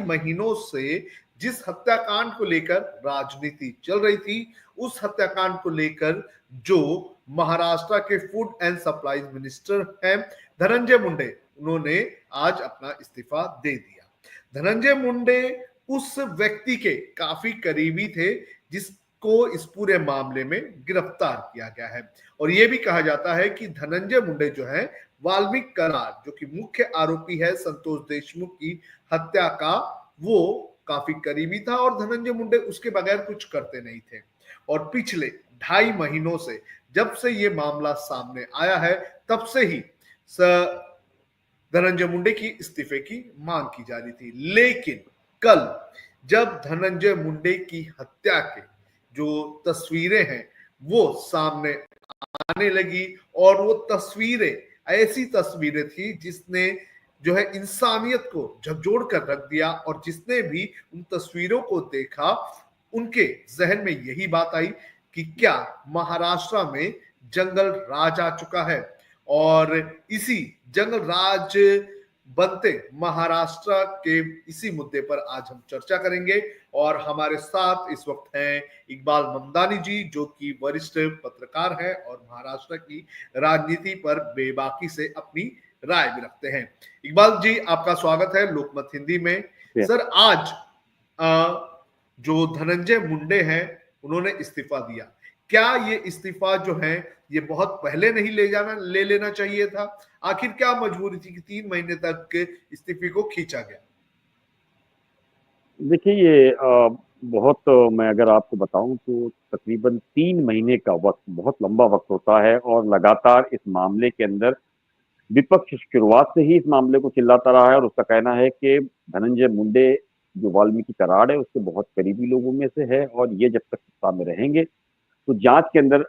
महीनों से जिस हत्याकांड को लेकर राजनीति चल रही थी, उस हत्याकांड को लेकर जो महाराष्ट्र के फूड एंड सप्लाईज मिनिस्टर हैं धनंजय मुंडे, उन्होंने आज अपना इस्तीफा दे दिया। धनंजय मुंडे उस व्यक्ति के काफी करीबी थे जिसको इस पूरे मामले में गिरफ्तार किया गया है। और यह भी कहा जाता है कि धनंजय मुंडे जो है वाल्मीकि कराड, जो कि मुख्य आरोपी है संतोष देशमुख की हत्या का, वो काफी करीबी था और धनंजय मुंडे उसके बगैर कुछ करते नहीं थे। और पिछले 2.5 महीनों से जब से ये मामला सामने आया है, तब से ही धनंजय मुंडे की इस्तीफे की मांग की जा रही थी। लेकिन कल जब धनंजय मुंडे की हत्या के जो तस्वीरें हैं वो सामने आने लगी, और वो तस्वीरें ऐसी तस्वीरें थी जिसने जो है इंसानियत को झकझोर कर रख दिया, और जिसने भी उन तस्वीरों को देखा उनके जहन में यही बात आई कि क्या महाराष्ट्र में जंगल राज आ चुका है। और इसी जंगल राज बनते महाराष्ट्र के इसी मुद्दे पर आज हम चर्चा करेंगे। और हमारे साथ इस वक्त हैं इकबाल ममदानी जी, जो कि वरिष्ठ पत्रकार हैं और महाराष्ट्र की राजनीति पर बेबाकी से अपनी राय भी रखते हैं। इकबाल जी, आपका स्वागत है लोकमत हिंदी में। सर, आज जो धनंजय मुंडे हैं उन्होंने इस्तीफा दिया, क्या ये इस्तीफा जो है ये बहुत पहले नहीं ले लेना चाहिए था? आखिर क्या मजबूरी थी कि 3 महीने तक इस्तीफे को खींचा गया? देखिए, ये बहुत मैं अगर आपको बताऊं तो तकरीबन 3 महीने का वक्त बहुत लंबा वक्त होता है, और लगातार इस मामले के अंदर विपक्ष शुरुआत से ही इस मामले को चिल्लाता रहा है, और उसका कहना है कि धनंजय मुंडे जो वाल्मीकि कराड है उसके बहुत करीबी लोगों में से है, और ये जब तक सत्ता में रहेंगे तो जांच के अंदर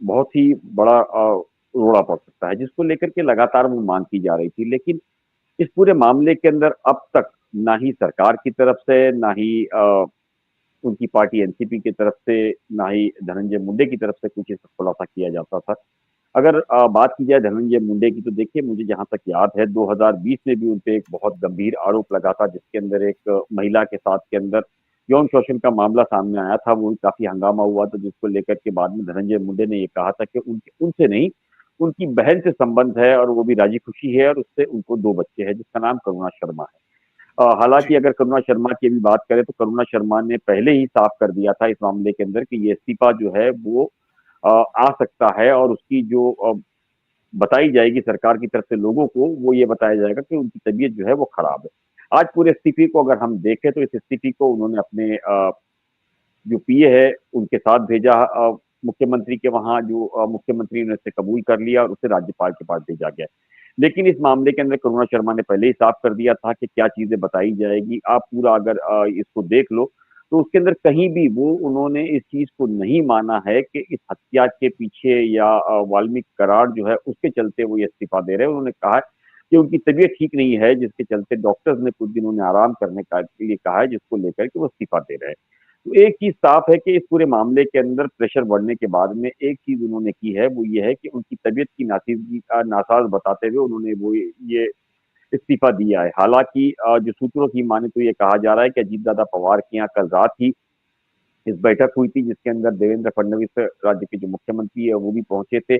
बहुत ही बड़ा रोड़ा पड़ सकता है, जिसको लेकर के लगातार वो मांग की जा रही थी। लेकिन इस पूरे मामले के अंदर अब तक ना ही सरकार की तरफ से, ना ही उनकी पार्टी एनसीपी की तरफ से, ना ही धनंजय मुंडे की तरफ से कुछ इसका खुलासा किया जाता था। अगर बात की जाए धनंजय मुंडे की, तो देखिए, मुझे जहां तक याद है 2020 में भी उनपे एक बहुत गंभीर आरोप लगा था, जिसके अंदर एक महिला के साथ के अंदर यौन शोषण का मामला सामने आया था। वो काफी हंगामा हुआ था, जिसको लेकर के बाद में धनंजय मुंडे ने ये कहा था कि उनसे नहीं, उनकी बहन से संबंध है, और वो भी राजी खुशी है, और उससे उनको 2 बच्चे हैं, जिसका नाम करुणा शर्मा है। हालांकि अगर करुणा शर्मा की भी बात करें तो करुणा शर्मा ने पहले ही साफ कर दिया था इस मामले के अंदर कि ये इस्तीफा जो है वो आ सकता है, और उसकी जो बताई जाएगी सरकार की तरफ से लोगों को, वो ये बताया जाएगा कि उनकी तबीयत जो है वो खराब है। आज पूरे इस्तीफे को अगर हम देखें तो इस इस्तीफे को उन्होंने अपने जो पीए है उनके साथ भेजा, मुख्यमंत्री के वहां, जो मुख्यमंत्री ने उसे कबूल कर लिया और उसे राज्यपाल के पास भेजा गया। लेकिन इस मामले के अंदर करुणा शर्मा ने पहले ही साफ कर दिया था कि क्या चीजें बताई जाएगी। आप पूरा अगर इसको देख लो तो उसके अंदर कहीं भी वो उन्होंने इस चीज को नहीं माना है कि इस हत्या के पीछे या वाल्मीकि कराड जो है उसके चलते वो ये इस्तीफा दे रहे हैं। उन्होंने कहा है कि उनकी तबीयत ठीक नहीं है, जिसके चलते डॉक्टर्स ने कुछ दिन उन्हें आराम करने के लिए कहा है, जिसको लेकर के वो इस्तीफा दे रहे हैं। तो एक चीज साफ है कि इस पूरे मामले के अंदर प्रेशर बढ़ने के बाद में एक चीज उन्होंने की है, वो ये है कि उनकी तबीयत की नासीजगी का नासाज बताते हुए उन्होंने वो ये इस्तीफा दिया है। हालांकि जो सूत्रों की माने तो ये कहा जा रहा है कि अजीतदादा पवार के यहाँ कल रात ही इस बैठक हुई थी, जिसके अंदर देवेंद्र फडणवीस राज्य के जो मुख्यमंत्री है वो भी पहुंचे थे,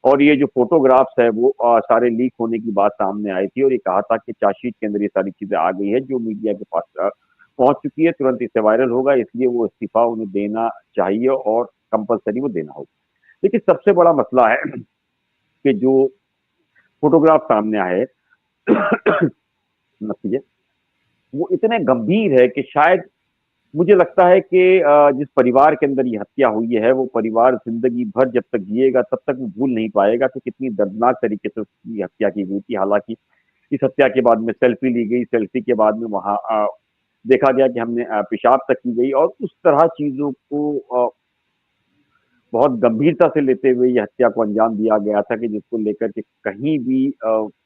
और ये जो फोटोग्राफ्स है वो सारे लीक होने की बात सामने आई थी, और ये कहा था कि चार्जशीट के अंदर ये सारी चीजें आ गई है जो मीडिया के पास पहुंच चुकी है, तुरंत इसे वायरल होगा, इसलिए वो इस्तीफा उन्हें देना चाहिए और कंपलसरी वो देना होगा। लेकिन सबसे बड़ा मसला है कि जो फोटोग्राफ सामने आए नतीजे वो इतने गंभीर है कि शायद मुझे लगता है कि जिस परिवार के अंदर ये हत्या हुई है वो परिवार जिंदगी भर जब तक जिएगा तब तक वो भूल नहीं पाएगा कि कितनी दर्दनाक तरीके से उसकी हत्या की गई थी। हालांकि इस हत्या के बाद में सेल्फी ली गई, सेल्फी के बाद में वहां देखा गया कि हमने पेशाब तक की गई, और उस तरह चीजों को बहुत गंभीरता से लेते हुए ये हत्या को अंजाम दिया गया था कि जिसको लेकर के कहीं भी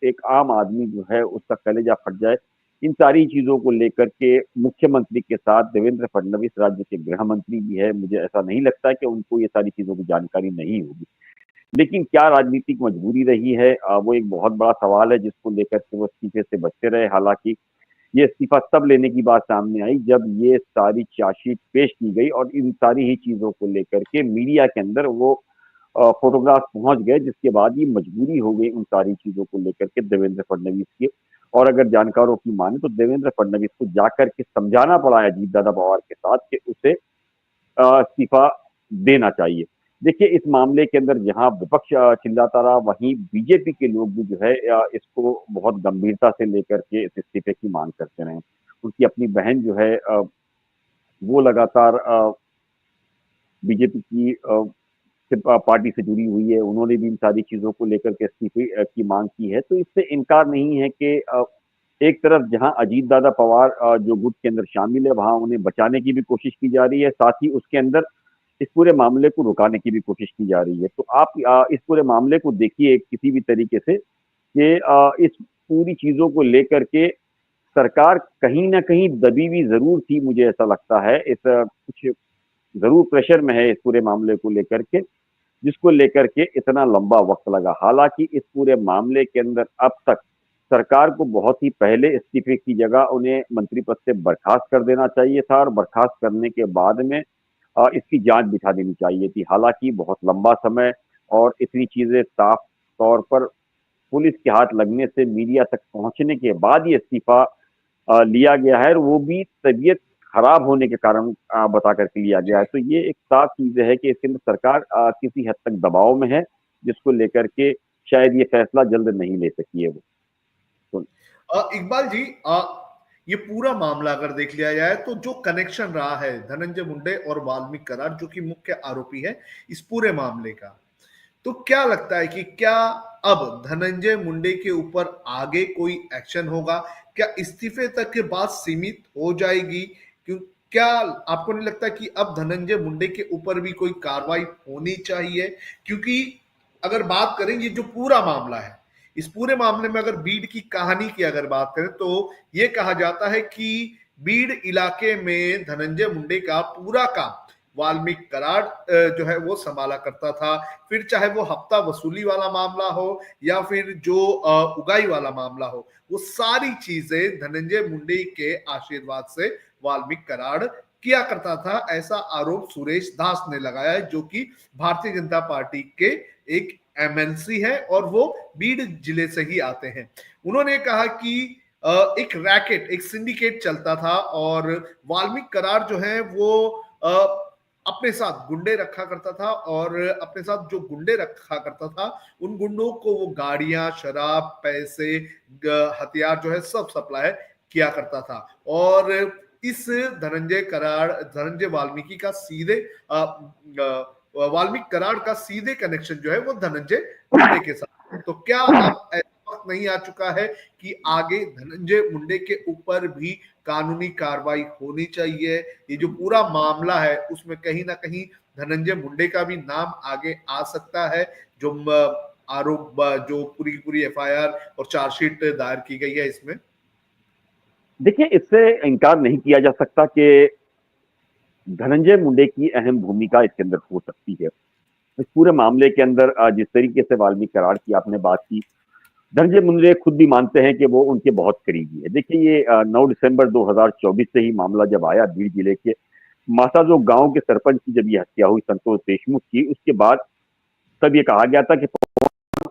एक आम आदमी जो है उसका कलेजा फट जाए। इन सारी चीजों को लेकर के मुख्यमंत्री के साथ देवेंद्र फडणवीस राज्य के गृह मंत्री भी है, मुझे ऐसा नहीं लगता है कि उनको ये सारी चीजों की जानकारी नहीं होगी। लेकिन क्या राजनीतिक मजबूरी रही है, वो एक बहुत बड़ा सवाल है जिसको लेकर के वो इस्तीफे से बचते रहे। हालांकि ये इस्तीफा तब लेने की बात सामने आई जब ये सारी चार्जशीट पेश की गई और इन सारी ही चीजों को लेकर के मीडिया के अंदर वो फोटोग्राफ पहुंच गए, जिसके बाद ये मजबूरी हो गई उन सारी चीजों को लेकर के देवेंद्र फडणवीस की। और अगर जानकारों की माने तो देवेंद्र फडणवीस को जाकर के समझाना पड़ा है अजीत दादा पवार के साथ कि उसे इस्तीफा देना चाहिए। देखिए, इस मामले के अंदर जहां विपक्ष चिल्लाता रहा, वहीं बीजेपी के लोग भी जो है इसको बहुत गंभीरता से लेकर के इस इस्तीफे की मांग करते रहे। उनकी अपनी बहन जो है वो लगातार बीजेपी की पार्टी से जुड़ी हुई है, उन्होंने भी इन सारी चीजों को लेकर के इस्तीफे की मांग की है। तो इससे इनकार नहीं है कि एक तरफ जहां अजीत दादा पवार जो गुट के अंदर शामिल है, वहां उन्हें बचाने की भी कोशिश की जा रही है, साथ ही उसके अंदर इस पूरे मामले को रुकाने की भी कोशिश की जा रही है। तो आप इस पूरे मामले को देखिए किसी भी तरीके से कि इस पूरी चीजों को लेकर के सरकार कहीं ना कहीं दबी हुई जरूर थी, मुझे ऐसा लगता है। इस कुछ जरूर प्रेशर में है इस पूरे मामले को लेकर के, जिसको लेकर के इतना लंबा वक्त लगा। हालांकि इस पूरे मामले के अंदर अब तक सरकार को बहुत ही पहले इस्तीफे की जगह उन्हें मंत्री पद से बर्खास्त कर देना चाहिए था और बर्खास्त करने के बाद में इसकी जांच बिठा देनी चाहिए थी। हालांकि बहुत लंबा समय और इतनी चीजें साफ तौर पर पुलिस के हाथ लगने से मीडिया तक पहुंचने के बाद ये इस्तीफा लिया गया है, और वो भी तबीयत खराब होने के कारण बता करके लिया गया है। तो ये एक साफ चीज है कि इसके अंदर सरकार किसी हद तक दबाव में है, जिसको लेकर के शायद ये फैसला जल्द नहीं ले सकी है वो। तो इकबाल जी, ये पूरा मामला अगर देख लिया जाए तो जो कनेक्शन रहा है धनंजय मुंडे और वाल्मीकि कराड़, जो कि मुख्य आरोपी है इस पूरे मामले का, तो क्या लगता है कि क्या अब धनंजय मुंडे के ऊपर आगे कोई एक्शन होगा? क्या इस्तीफे तक के बाद सीमित हो जाएगी? क्यों, क्या आपको नहीं लगता कि अब धनंजय मुंडे के ऊपर भी कोई कार्रवाई होनी चाहिए? क्योंकि अगर बात करें, ये जो पूरा मामला है, इस पूरे मामले में अगर बीड की कहानी की अगर बात करें तो ये कहा जाता है कि बीड इलाके में धनंजय मुंडे का पूरा काम वाल्मीकि कराड़ जो है वो संभाला करता था। फिर चाहे वो हफ्ता वसूली वाला मामला हो या फिर जो उगाई वाला मामला हो, वो सारी चीजें धनंजय मुंडे के आशीर्वाद से वाल्मीकि कराड़ किया करता था। ऐसा आरोप सुरेश दास ने लगाया है, जो कि भारतीय जनता पार्टी के एक एमएनसी है और वो बीड जिले से ही आते हैं। उन्होंने कहा कि एक रैकेट, एक सिंडिकेट चलता था और वाल्मीकि कराड़ जो है वो अपने साथ गुंडे रखा करता था, और अपने साथ जो गुंडे रखा करता था उन गुंडों को वो गाड़ियां, शराब, पैसे, हथियार जो है सब सप्लाई किया करता था। और इस धनंजय वाल्मीकि का सीधे वाल्मीकि कराड़ का सीधे कनेक्शन जो है वो धनंजय मुंडे के साथ। तो क्या अब ऐसा वक्त नहीं आ चुका है कि आगे धनंजय मुंडे के ऊपर भी कानूनी कार्रवाई होनी चाहिए? ये जो पूरा मामला है उसमें कहीं ना कहीं धनंजय मुंडे का भी नाम आगे आ सकता है, जो आरोप, जो पूरी की पूरी एफआईआर और चार्जशीट दायर की गई है इसमें। देखिए, इससे इनकार नहीं किया जा सकता कि धनंजय मुंडे की अहम भूमिका इसके अंदर हो सकती है। इस पूरे मामले के अंदर जिस तरीके से वाल्मीकि कराड़ की आपने बात की, धनंजय मुंडे खुद भी मानते हैं कि वो उनके बहुत करीबी है। देखिए, ये 9 दिसंबर 2024 से ही मामला जब आया बीड जिले के मासाजो गांव के सरपंच की जब ये हत्या हुई संतोष देशमुख की, उसके बाद तब ये कहा गया था कि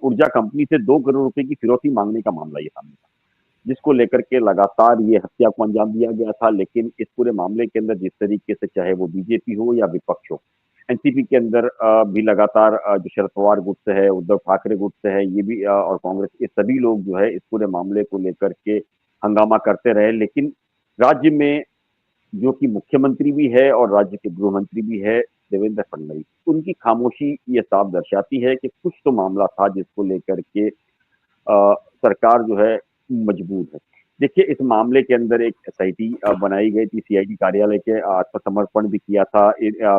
ऊर्जा कंपनी से 2 करोड़ रुपए की फिरौती मांगने का मामला ये सामने था, जिसको लेकर के लगातार ये हत्या को अंजाम दिया गया था। लेकिन इस पूरे मामले के अंदर जिस तरीके से, चाहे वो बीजेपी हो या विपक्ष हो, एनसीपी के अंदर भी लगातार जो शरद पवार गुट से है, उद्धव ठाकरे गुट से है, ये भी और कांग्रेस, ये सभी लोग जो है इस पूरे मामले को लेकर के हंगामा करते रहे। लेकिन राज्य में जो कि मुख्यमंत्री भी है और राज्य के गृह मंत्री भी है देवेंद्र फडणवीस, उनकी खामोशी ये साफ दर्शाती है कि कुछ तो मामला था जिसको लेकर के सरकार जो है मजबूर है। देखिए, इस मामले के अंदर एक एसआईटी बनाई गई थी, सीआईडी कार्यालय के आत्मसमर्पण भी किया था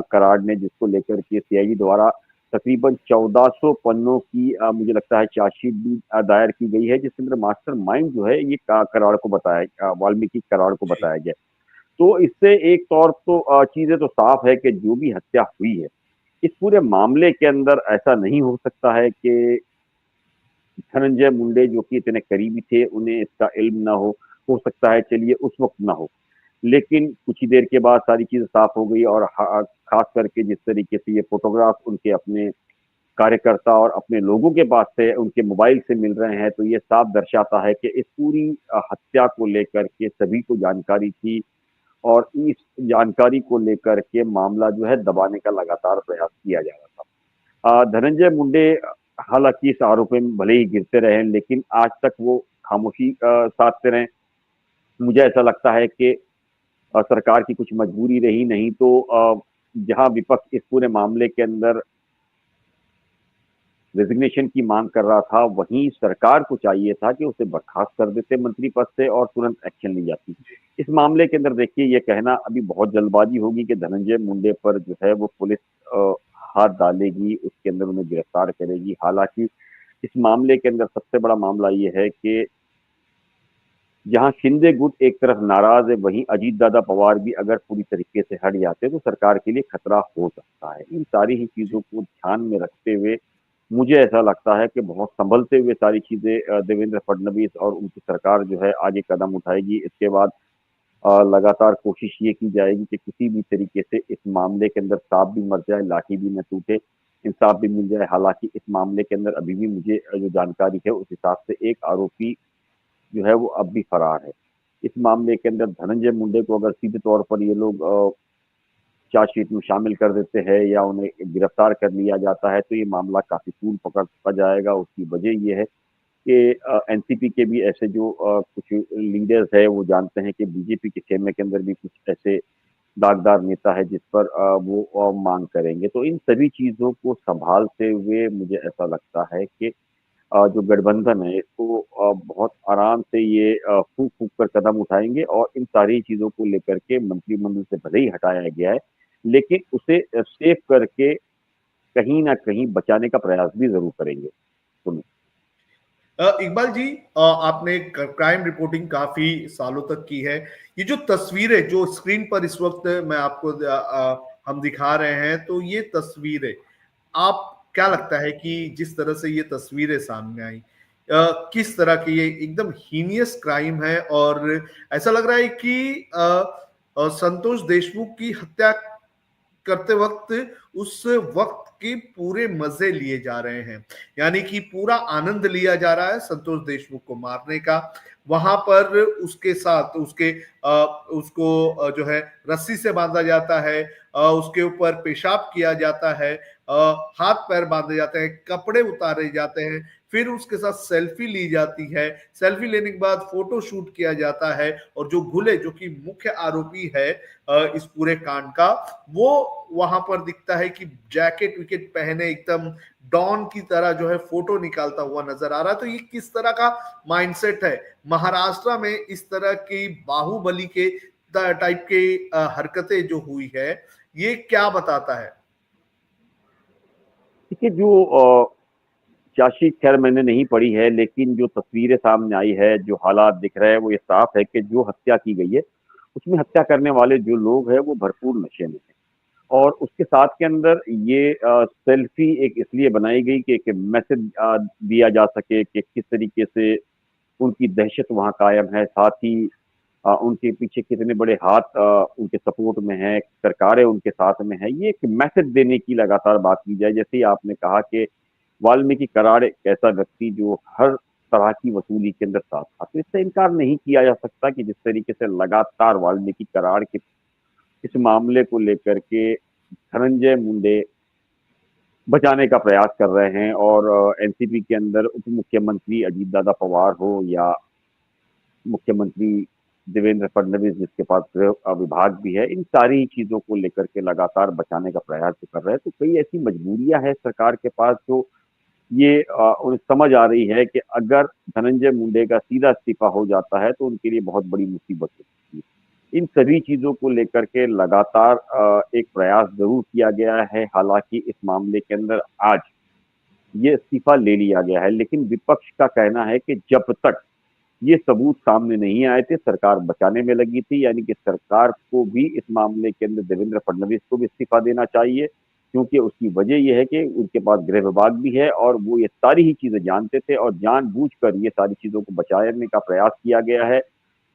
कराड़ ने, जिसको लेकर के सीआईडी द्वारा तकरीबन 1400 पन्नों की मुझे लगता है चार्जशीट भी दायर की गई है, जिसके अंदर मास्टर माइंड जो है ये कराड़ को बताया, वाल्मीकि कराड़ को बताया गया। तो इससे एक तौर तो चीजें तो साफ है कि जो भी हत्या हुई है इस पूरे मामले के अंदर, ऐसा नहीं हो सकता है कि धनंजय मुंडे जो कि इतने करीबी थे उन्हें इसका इल्म ना हो। हो सकता है चलिए उस वक्त ना हो, लेकिन कुछ ही देर के बाद सारी चीजें साफ हो गई। और खास करके जिस तरीके से ये फोटोग्राफ उनके अपने कार्यकर्ता और अपने लोगों के पास से उनके मोबाइल से मिल रहे हैं, तो ये साफ दर्शाता है कि इस पूरी हत्या को लेकर के सभी को जानकारी थी और इस जानकारी को लेकर के मामला जो है दबाने का लगातार प्रयास किया जा रहा था। धनंजय मुंडे हालांकि इस आरोप में भले ही गिरते रहे, लेकिन आज तक वो खामोशी साधते रहे। मुझे ऐसा लगता है कि सरकार की कुछ मजबूरी रही, नहीं तो जहां विपक्ष इस पूरे मामले के अंदर रेजिग्नेशन की मांग कर रहा था, वहीं सरकार को चाहिए था कि उसे बर्खास्त कर देते मंत्री पद से और तुरंत एक्शन ली जाती। इस मामले के अंदर देखिए, ये कहना अभी बहुत जल्दबाजी होगी कि धनंजय मुंडे पर जो है वो पुलिस हाथ डालेगी, उसके अंदर उन्हें गिरफ्तार करेगी। हालांकि इस मामले के अंदर सबसे बड़ा मामला ये है कि जहां शिंदे गुट एक तरफ नाराज है, वहीं अजीत दादा पवार भी अगर पूरी तरीके से हट जाते तो सरकार के लिए खतरा हो सकता है। इन सारी ही चीजों को ध्यान में रखते हुए मुझे ऐसा लगता है कि बहुत संभलते हुए सारी चीजें देवेंद्र फडणवीस और उनकी सरकार जो है आगे कदम उठाएगी। इसके बाद लगातार कोशिश ये की जाएगी कि किसी भी तरीके से इस मामले के अंदर सांप भी मर जाए, लाठी भी न टूटे, इंसाफ भी मिल जाए। हालांकि इस मामले के अंदर अभी भी मुझे जो जानकारी है उस हिसाब से एक आरोपी जो है वो अब भी फरार है। इस मामले के अंदर धनंजय मुंडे को अगर सीधे तौर पर ये लोग चार्जशीट में शामिल कर देते हैं या उन्हें गिरफ्तार कर लिया जाता है, तो ये मामला काफी तूल पकड़ता जाएगा। उसकी वजह ये है कि एनसीपी के भी ऐसे जो कुछ लीडर्स है वो जानते हैं कि बीजेपी के खेमे के अंदर भी कुछ ऐसे दागदार नेता है जिस पर वो मांग करेंगे। तो इन सभी चीजों को संभालते हुए मुझे ऐसा लगता है कि जो गठबंधन है इसको बहुत आराम से ये फूक फूक कर कदम उठाएंगे और इन सारी चीजों को लेकर के मंत्रिमंडल से भले ही हटाया गया है, लेकिन उसे सेव करके कहीं ना कहीं बचाने का प्रयास भी जरूर करेंगे। सुनिए, इकबाल जी, आपने क्राइम रिपोर्टिंग काफी सालों तक की है। ये जो तस्वीरें जो स्क्रीन पर इस वक्त मैं आपको हम दिखा रहे हैं, तो ये तस्वीरें आप क्या लगता है कि जिस तरह से ये तस्वीरें सामने आई, किस तरह की ये एकदम हीनियस क्राइम है और ऐसा लग रहा है कि संतोष देशमुख की हत्या करते वक्त उस वक्त के पूरे मजे लिए जा रहे हैं, यानी कि पूरा आनंद लिया जा रहा है संतोष देशमुख को मारने का। वहां पर उसके साथ उसको जो है रस्सी से बांधा जाता है, उसके ऊपर पेशाब किया जाता है, हाथ पैर बांधे जाते हैं, कपड़े उतारे जाते हैं, फिर उसके साथ सेल्फी ली जाती है। सेल्फी लेने के बाद फोटो शूट किया जाता है और जो घुले जो कि मुख्य आरोपी है इस पूरे कांड का, वो वहां पर दिखता है कि जैकेट विकेट पहने एकदम डॉन की तरह जो है फोटो निकालता हुआ नजर आ रहा है। तो ये किस तरह का माइंडसेट है? महाराष्ट्र में इस तरह की बाहुबली के टाइप के हरकतें जो हुई है, ये क्या बताता है? देखिए जो चार्जशीट खैर मैंने नहीं पढ़ी है, लेकिन जो तस्वीरें सामने आई है, जो हालात दिख रहे हैं, वो ये साफ है कि जो हत्या की गई है उसमें हत्या करने वाले जो लोग हैं वो भरपूर नशे में हैं। और उसके साथ के अंदर ये सेल्फी एक इसलिए बनाई गई कि एक मैसेज दिया जा सके कि किस तरीके से उनकी दहशत वहाँ कायम है। साथ ही उनके पीछे कितने बड़े हाथ उनके सपोर्ट में है, सरकारें उनके साथ में है। ये एक मैसेज देने की लगातार बात की जाए। जैसे ही आपने कहा कि वाल्मीकि कराड़ एक ऐसा व्यक्ति जो हर तरह की वसूली के अंदर साथ था, तो इससे इनकार नहीं किया जा सकता कि जिस तरीके से लगातार वाल्मीकि कराड़ के इस मामले को लेकर के धनंजय मुंडे बचाने का प्रयास कर रहे हैं और एनसीपी के अंदर उप मुख्यमंत्री अजीत दादा पवार हो या मुख्यमंत्री देवेंद्र फडणवीस जिसके पास गृह विभाग भी है, इन सारी चीजों को लेकर के लगातार बचाने का प्रयास कर रहे हैं। तो कई ऐसी मजबूरियां हैं सरकार के पास जो ये उन्हें समझ आ रही है कि अगर धनंजय मुंडे का सीधा इस्तीफा हो जाता है तो उनके लिए बहुत बड़ी मुसीबत हो सकती है। इन सभी चीजों को लेकर के लगातार एक प्रयास जरूर किया गया है। हालांकि इस मामले के अंदर आज ये इस्तीफा ले लिया गया है, लेकिन विपक्ष का कहना है कि जब तक ये सबूत सामने नहीं आए थे सरकार बचाने में लगी थी, यानी कि सरकार को भी इस मामले के अंदर देवेंद्र फडणवीस को भी इस्तीफा देना चाहिए, क्योंकि उसकी वजह यह है कि उनके पास गृह विभाग भी है और वो ये सारी ही चीजें जानते थे और जानबूझकर ये सारी चीजों को बचाने का प्रयास किया गया है।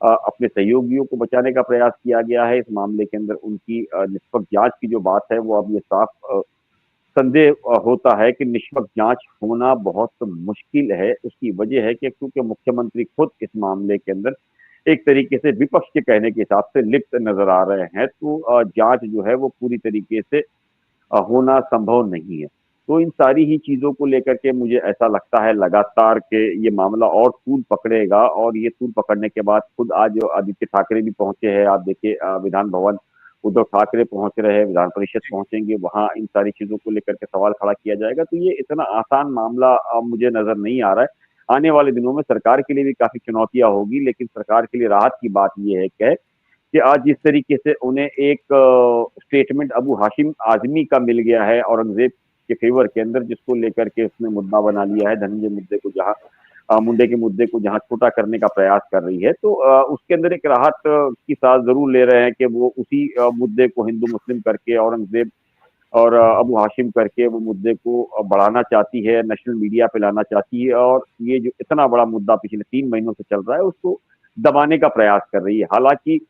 अपने सहयोगियों को बचाने का प्रयास किया गया है। इस मामले के अंदर उनकी निष्पक्ष जांच की जो बात है वो अब ये साफ संदेह होता है कि निष्पक्ष जांच होना बहुत मुश्किल है। उसकी वजह है कि क्योंकि मुख्यमंत्री खुद इस मामले के अंदर एक तरीके से विपक्ष के कहने के हिसाब से लिप्त नजर आ रहे हैं, तो जांच जो है वो पूरी तरीके से होना संभव नहीं है। तो इन सारी ही चीजों को लेकर के मुझे ऐसा लगता है लगातार के ये मामला और तूल पकड़ेगा, और ये तूल पकड़ने के बाद खुद आज आदित्य ठाकरे भी पहुंचे हैं। आप देखिए विधान भवन उद्धव ठाकरे पहुंच रहे हैं, विधान परिषद पहुंचेंगे, वहां इन सारी चीजों को लेकर के सवाल खड़ा किया जाएगा। तो ये इतना आसान मामला मुझे नजर नहीं आ रहा है। आने वाले दिनों में सरकार के लिए भी काफी चुनौतियां होगी, लेकिन सरकार के लिए राहत की बात यह है कि आज जिस तरीके से उन्हें एक स्टेटमेंट अबू हाशिम आजमी का मिल गया है औरंगजेब के फेवर के अंदर, जिसको लेकर के उसने मुद्दा बना लिया है धनंजय मुद्दे को, जहां मुंडे के मुद्दे को जहां छोटा करने का प्रयास कर रही है, तो उसके अंदर एक राहत की सांस जरूर ले रहे हैं कि वो उसी मुद्दे को हिंदू मुस्लिम करके औरंगजेब और अबू हाशिम करके वो मुद्दे को बढ़ाना चाहती है, नेशनल मीडिया पे लाना चाहती है, और ये जो इतना बड़ा मुद्दा पिछले 3 महीनों से चल रहा है उसको दबाने का प्रयास कर रही है। हालांकि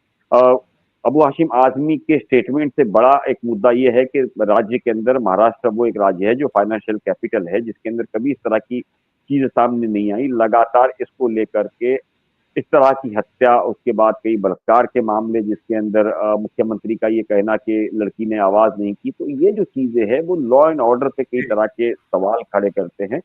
अबू हाशिम आजमी के स्टेटमेंट से बड़ा एक मुद्दा यह है कि राज्य के अंदर महाराष्ट्र वो एक राज्य है जो फाइनेंशियल कैपिटल है, जिसके अंदर कभी इस तरह की चीज सामने नहीं आई। लगातार इसको लेकर के इस तरह की हत्या, उसके बाद कई बलात्कार के मामले जिसके अंदर मुख्यमंत्री का ये कहना कि लड़की ने आवाज नहीं की, तो ये जो चीजें हैं वो लॉ एंड ऑर्डर पे कई तरह के सवाल खड़े करते हैं।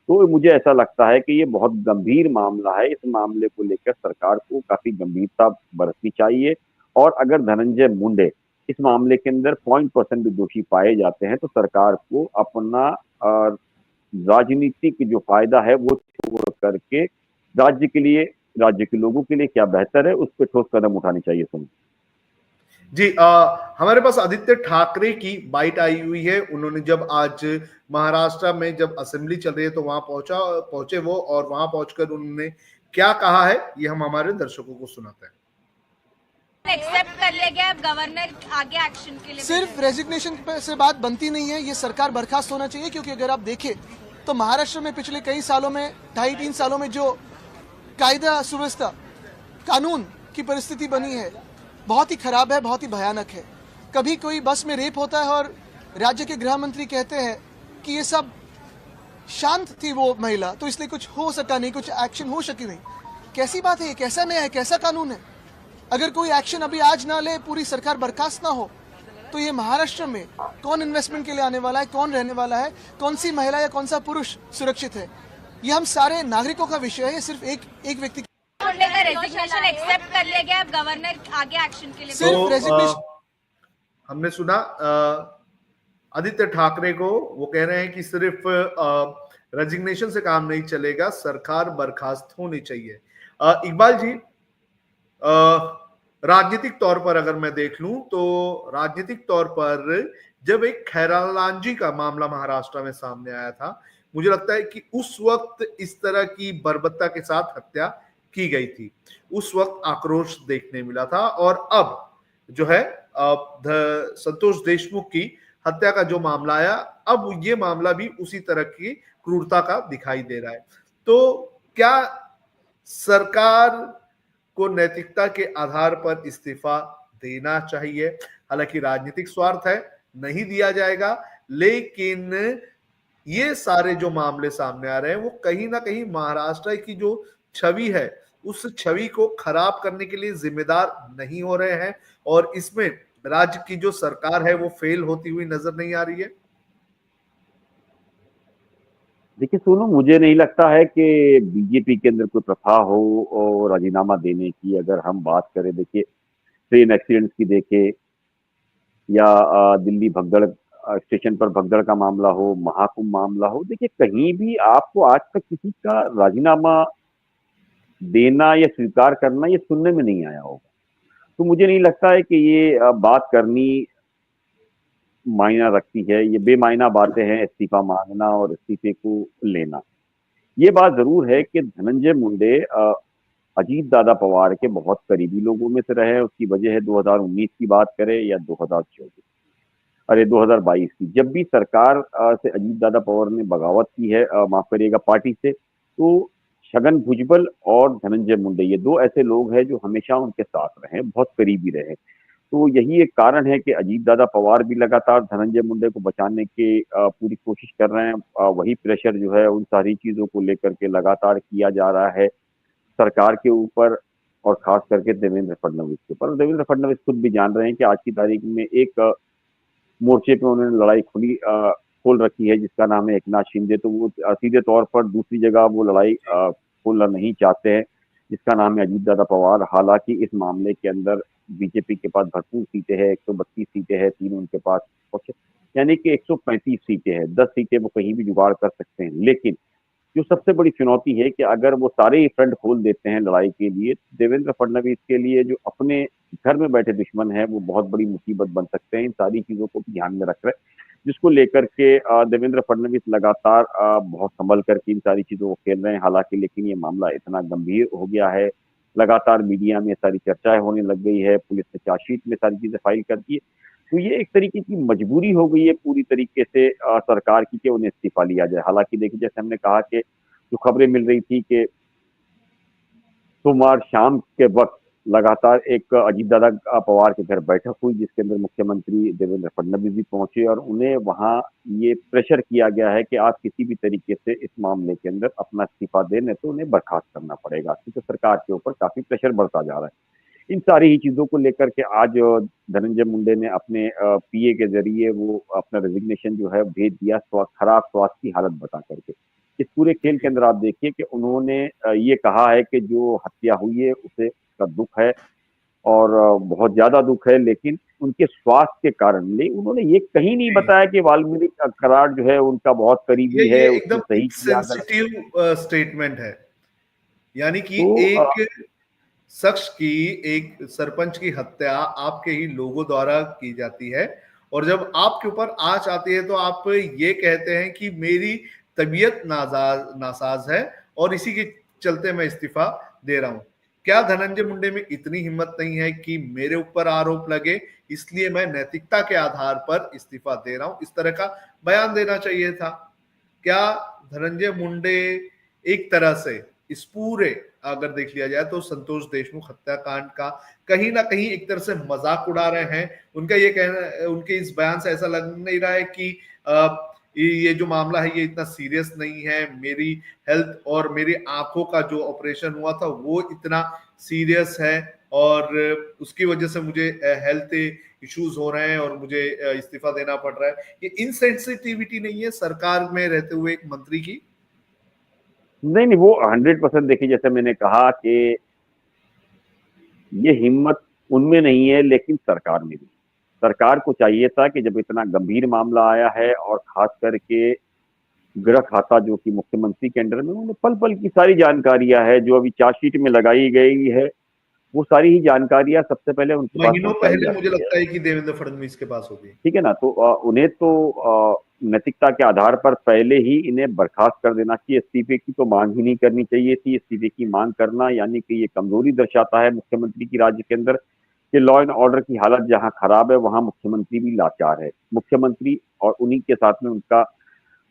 तो मुझे ऐसा लगता है कि ये बहुत गंभीर मामला है। इस मामले को लेकर सरकार को काफी गंभीरता बरतनी चाहिए, और अगर धनंजय मुंडे इस मामले के अंदर 0% भी दोषी पाए जाते हैं तो सरकार को अपना राजनीतिक जो फायदा है वो छोड़ करके राज्य के लिए, राज्य के लोगों के लिए क्या बेहतर है उस पर ठोस कदम उठाने चाहिए। सुन जी, हमारे पास आदित्य ठाकरे की बाइट आई हुई है। उन्होंने जब आज महाराष्ट्र में जब असेंबली चल रही है तो वहां पहुंचे वो, और वहां पहुंचकर उन्होंने क्या कहा है ये हम हमारे दर्शकों को सुनाते हैं। एक्सेप्ट कर लेंगे अब गवर्नर आगे एक्शन के लिए। सिर्फ रेजिग्नेशन से बात बनती नहीं है, ये सरकार बर्खास्त होना चाहिए, क्योंकि अगर आप देखें तो महाराष्ट्र में पिछले कई सालों में 2.5-3 सालों में जो कायदा सुव्यवस्था कानून की परिस्थिति बनी है बहुत ही खराब है, बहुत ही भयानक है। कभी कोई बस में रेप होता है और राज्य के गृह मंत्री कहते हैं कि ये सब शांत थी वो महिला, तो इसलिए कुछ हो सका नहीं, कुछ एक्शन हो सकी नहीं। कैसी बात है ये? कैसा न्याय है? कैसा कानून है? अगर कोई एक्शन अभी आज ना ले, पूरी सरकार बर्खास्त ना हो, तो ये महाराष्ट्र में कौन इन्वेस्टमेंट के लिए आने वाला है, कौन रहने वाला है, कौन सी महिला या कौन सा पुरुष सुरक्षित है? ये हम सारे नागरिकों का विषय है, ये सिर्फ एक व्यक्ति का रेजिग्नेशन एक्सेप्ट कर लेंगे अब गवर्नर आगे एक्शन के लिए। सिर्फ रेजिग्नेशन। हमने सुना आदित्य ठाकरे को, वो कह रहे हैं कि सिर्फ रेजिग्नेशन से काम नहीं चलेगा, सरकार बर्खास्त होनी चाहिए। इकबाल जी, राजनीतिक तौर पर अगर मैं देख लूं तो राजनीतिक तौर पर जब एक खैरालाल लांजी का मामला महाराष्ट्र में सामने आया था, मुझे लगता है कि उस वक्त इस तरह की बर्बरता के साथ हत्या की गई थी, उस वक्त आक्रोश देखने मिला था। और अब जो है संतोष देशमुख की हत्या का जो मामला आया, अब ये मामला भी उसी तरह की क्रूरता का दिखाई दे रहा है। तो क्या सरकार को नैतिकता के आधार पर इस्तीफा देना चाहिए? हालांकि राजनीतिक स्वार्थ है, नहीं दिया जाएगा, लेकिन ये सारे जो मामले सामने आ रहे हैं वो कहीं ना कहीं महाराष्ट्र की जो छवि है उस छवि को खराब करने के लिए जिम्मेदार नहीं हो रहे हैं, और इसमें राज्य की जो सरकार है वो फेल होती हुई नजर नहीं आ रही है। देखिए सोनू, मुझे नहीं लगता है कि बीजेपी के अंदर कोई प्रथा हो और राजीनामा देने की। अगर हम बात करें, देखिए ट्रेन एक्सीडेंट्स की देखे, या दिल्ली भगदड़ स्टेशन पर भगदड़ का मामला हो, महाकुंभ मामला हो, देखिए कहीं भी आपको आज तक किसी का राजीनामा देना या स्वीकार करना ये सुनने में नहीं आया होगा। तो मुझे नहीं लगता है कि ये बात करनी मायना रखती है। ये बेमायना बातें हैं, इस्तीफा मांगना और इस्तीफे को लेना। ये बात जरूर है कि धनंजय मुंडे अजीत दादा पवार के बहुत करीबी लोगों में से रहे। उसकी वजह है 2019 की बात करें या 2022 की, जब भी सरकार से अजीत दादा पवार ने बगावत की है, माफ करिएगा, पार्टी से, तो छगन भुजबल और धनंजय मुंडे, ये दो ऐसे लोग हैं जो हमेशा उनके साथ रहे, बहुत करीबी रहे। तो यही एक कारण है कि अजीत दादा पवार भी लगातार धनंजय मुंडे को बचाने की पूरी कोशिश कर रहे हैं। वही प्रेशर जो है उन सारी चीजों को लेकर के लगातार किया जा रहा है सरकार के ऊपर, और खास करके देवेंद्र फडणवीस के ऊपर। देवेंद्र फडणवीस खुद भी जान रहे हैं कि आज की तारीख में एक मोर्चे पे उन्होंने लड़ाई खोल रखी है जिसका नाम है एकनाथ शिंदे। तो वो सीधे तौर पर दूसरी जगह वो लड़ाई खोलना नहीं चाहते हैं जिसका नाम है अजीत दादा पवार। हालांकि इस मामले के अंदर बीजेपी के पास भरपूर सीटें हैं, 132 सीटें हैं, 3 उनके पास, यानी कि 135 सीटें हैं। 10 सीटें वो कहीं भी जुगाड़ कर सकते हैं। लेकिन जो सबसे बड़ी चुनौती है कि अगर वो सारे ही फ्रंट खोल देते हैं लड़ाई के लिए, देवेंद्र फडणवीस के लिए जो अपने घर में बैठे दुश्मन है वो बहुत बड़ी मुसीबत बन सकते हैं। इन सारी चीजों को ध्यान में रख रहे हैं, जिसको लेकर के देवेंद्र फडणवीस लगातार बहुत संभल करके इन सारी चीजों को खेल रहे हैं। हालांकि लेकिन ये मामला इतना गंभीर हो गया है, लगातार मीडिया में सारी चर्चाएं होने लग गई है, पुलिस ने चार्जशीट में सारी चीजें फाइल कर दी है। तो ये एक तरीके की मजबूरी हो गई है पूरी तरीके से सरकार की कि उन्हें इस्तीफा लिया जाए। हालांकि देखिए, जैसे हमने कहा कि जो खबरें मिल रही थी कि सोमवार शाम के वक्त लगातार एक अजीत दादा पवार के घर बैठक हुई जिसके अंदर मुख्यमंत्री देवेंद्र फडणवीस भी पहुंचे और उन्हें वहां ये प्रेशर किया गया है कि आप किसी भी तरीके से इस मामले के अंदर अपना इस्तीफा दें, नहीं तो उन्हें बर्खास्त करना पड़ेगा, क्योंकि सरकार के ऊपर काफी प्रेशर बढ़ता जा रहा है। इन सारी ही चीजों को लेकर के आज धनंजय मुंडे ने अपने पीए के जरिए वो अपना रेजिग्नेशन जो है भेज दिया, खराब स्वास्थ्य की हालत बता करके। इस पूरे खेल के अंदर आप देखिए कि उन्होंने ये कहा है कि जो हत्या हुई है उसे का दुख है और बहुत ज्यादा दुख है, लेकिन उनके स्वास्थ्य के कारण नहीं। उन्होंने ये कहीं नहीं बताया कि वाल्मीकि करार जो है उनका बहुत करीबी है, ये उसने एकदम सही किया। सेंसिटिव स्टेटमेंट है। यानी कि तो एक शख्स की, एक सरपंच की हत्या आपके ही लोगों द्वारा की जाती है और जब आपके ऊपर आंच आती है तो आप ये कहते हैं कि मेरी तबीयत नासाज है और इसी के चलते मैं इस्तीफा दे रहा हूं। क्या धनंजय मुंडे में इतनी हिम्मत नहीं है कि मेरे ऊपर आरोप लगे इसलिए मैं नैतिकता के आधार पर इस्तीफा दे रहा हूं? इस तरह का बयान देना चाहिए था। क्या धनंजय मुंडे एक तरह से इस पूरे, अगर देख लिया जाए तो संतोष देशमुख हत्याकांड का कहीं ना कहीं एक तरह से मजाक उड़ा रहे हैं? उनका ये कहना, उनके इस बयान से ऐसा लग नहीं रहा है कि ये जो मामला है ये इतना सीरियस नहीं है, मेरी हेल्थ और मेरी आंखों का जो ऑपरेशन हुआ था वो इतना सीरियस है और उसकी वजह से मुझे हेल्थ इश्यूज हो रहे हैं और मुझे इस्तीफा देना पड़ रहा है। ये इनसेंसिटिविटी नहीं है सरकार में रहते हुए एक मंत्री की? नहीं, वो 100% देखिए, जैसे मैंने कहा कि ये हिम्मत उनमें नहीं है लेकिन सरकार में भी। सरकार को चाहिए था कि जब इतना गंभीर मामला आया है और खास करके गृह खाता जो कि मुख्यमंत्री के अंडर में, उन्होंने पल पल की सारी जानकारियां है जो अभी चार्जशीट में लगाई गई है, वो सारी ही जानकारियां सबसे पहले उनके पास महीनों पहुंचाई पहले मुझे जाती है। लगता है कि देवेंद्र फडणवीस के पास होगी। ठीक है ना, तो उन्हें तो नैतिकता के आधार पर पहले ही इन्हें बर्खास्त कर देना चाहिए। इस्तीफे की तो मांग ही नहीं करनी चाहिए थी। इस्तीफे की मांग करना यानी कि ये कमजोरी दर्शाता है मुख्यमंत्री की राज्य के अंदर, कि लॉ एंड ऑर्डर की हालत जहां खराब है वहां मुख्यमंत्री भी लाचार है। मुख्यमंत्री और उन्हीं के साथ में उनका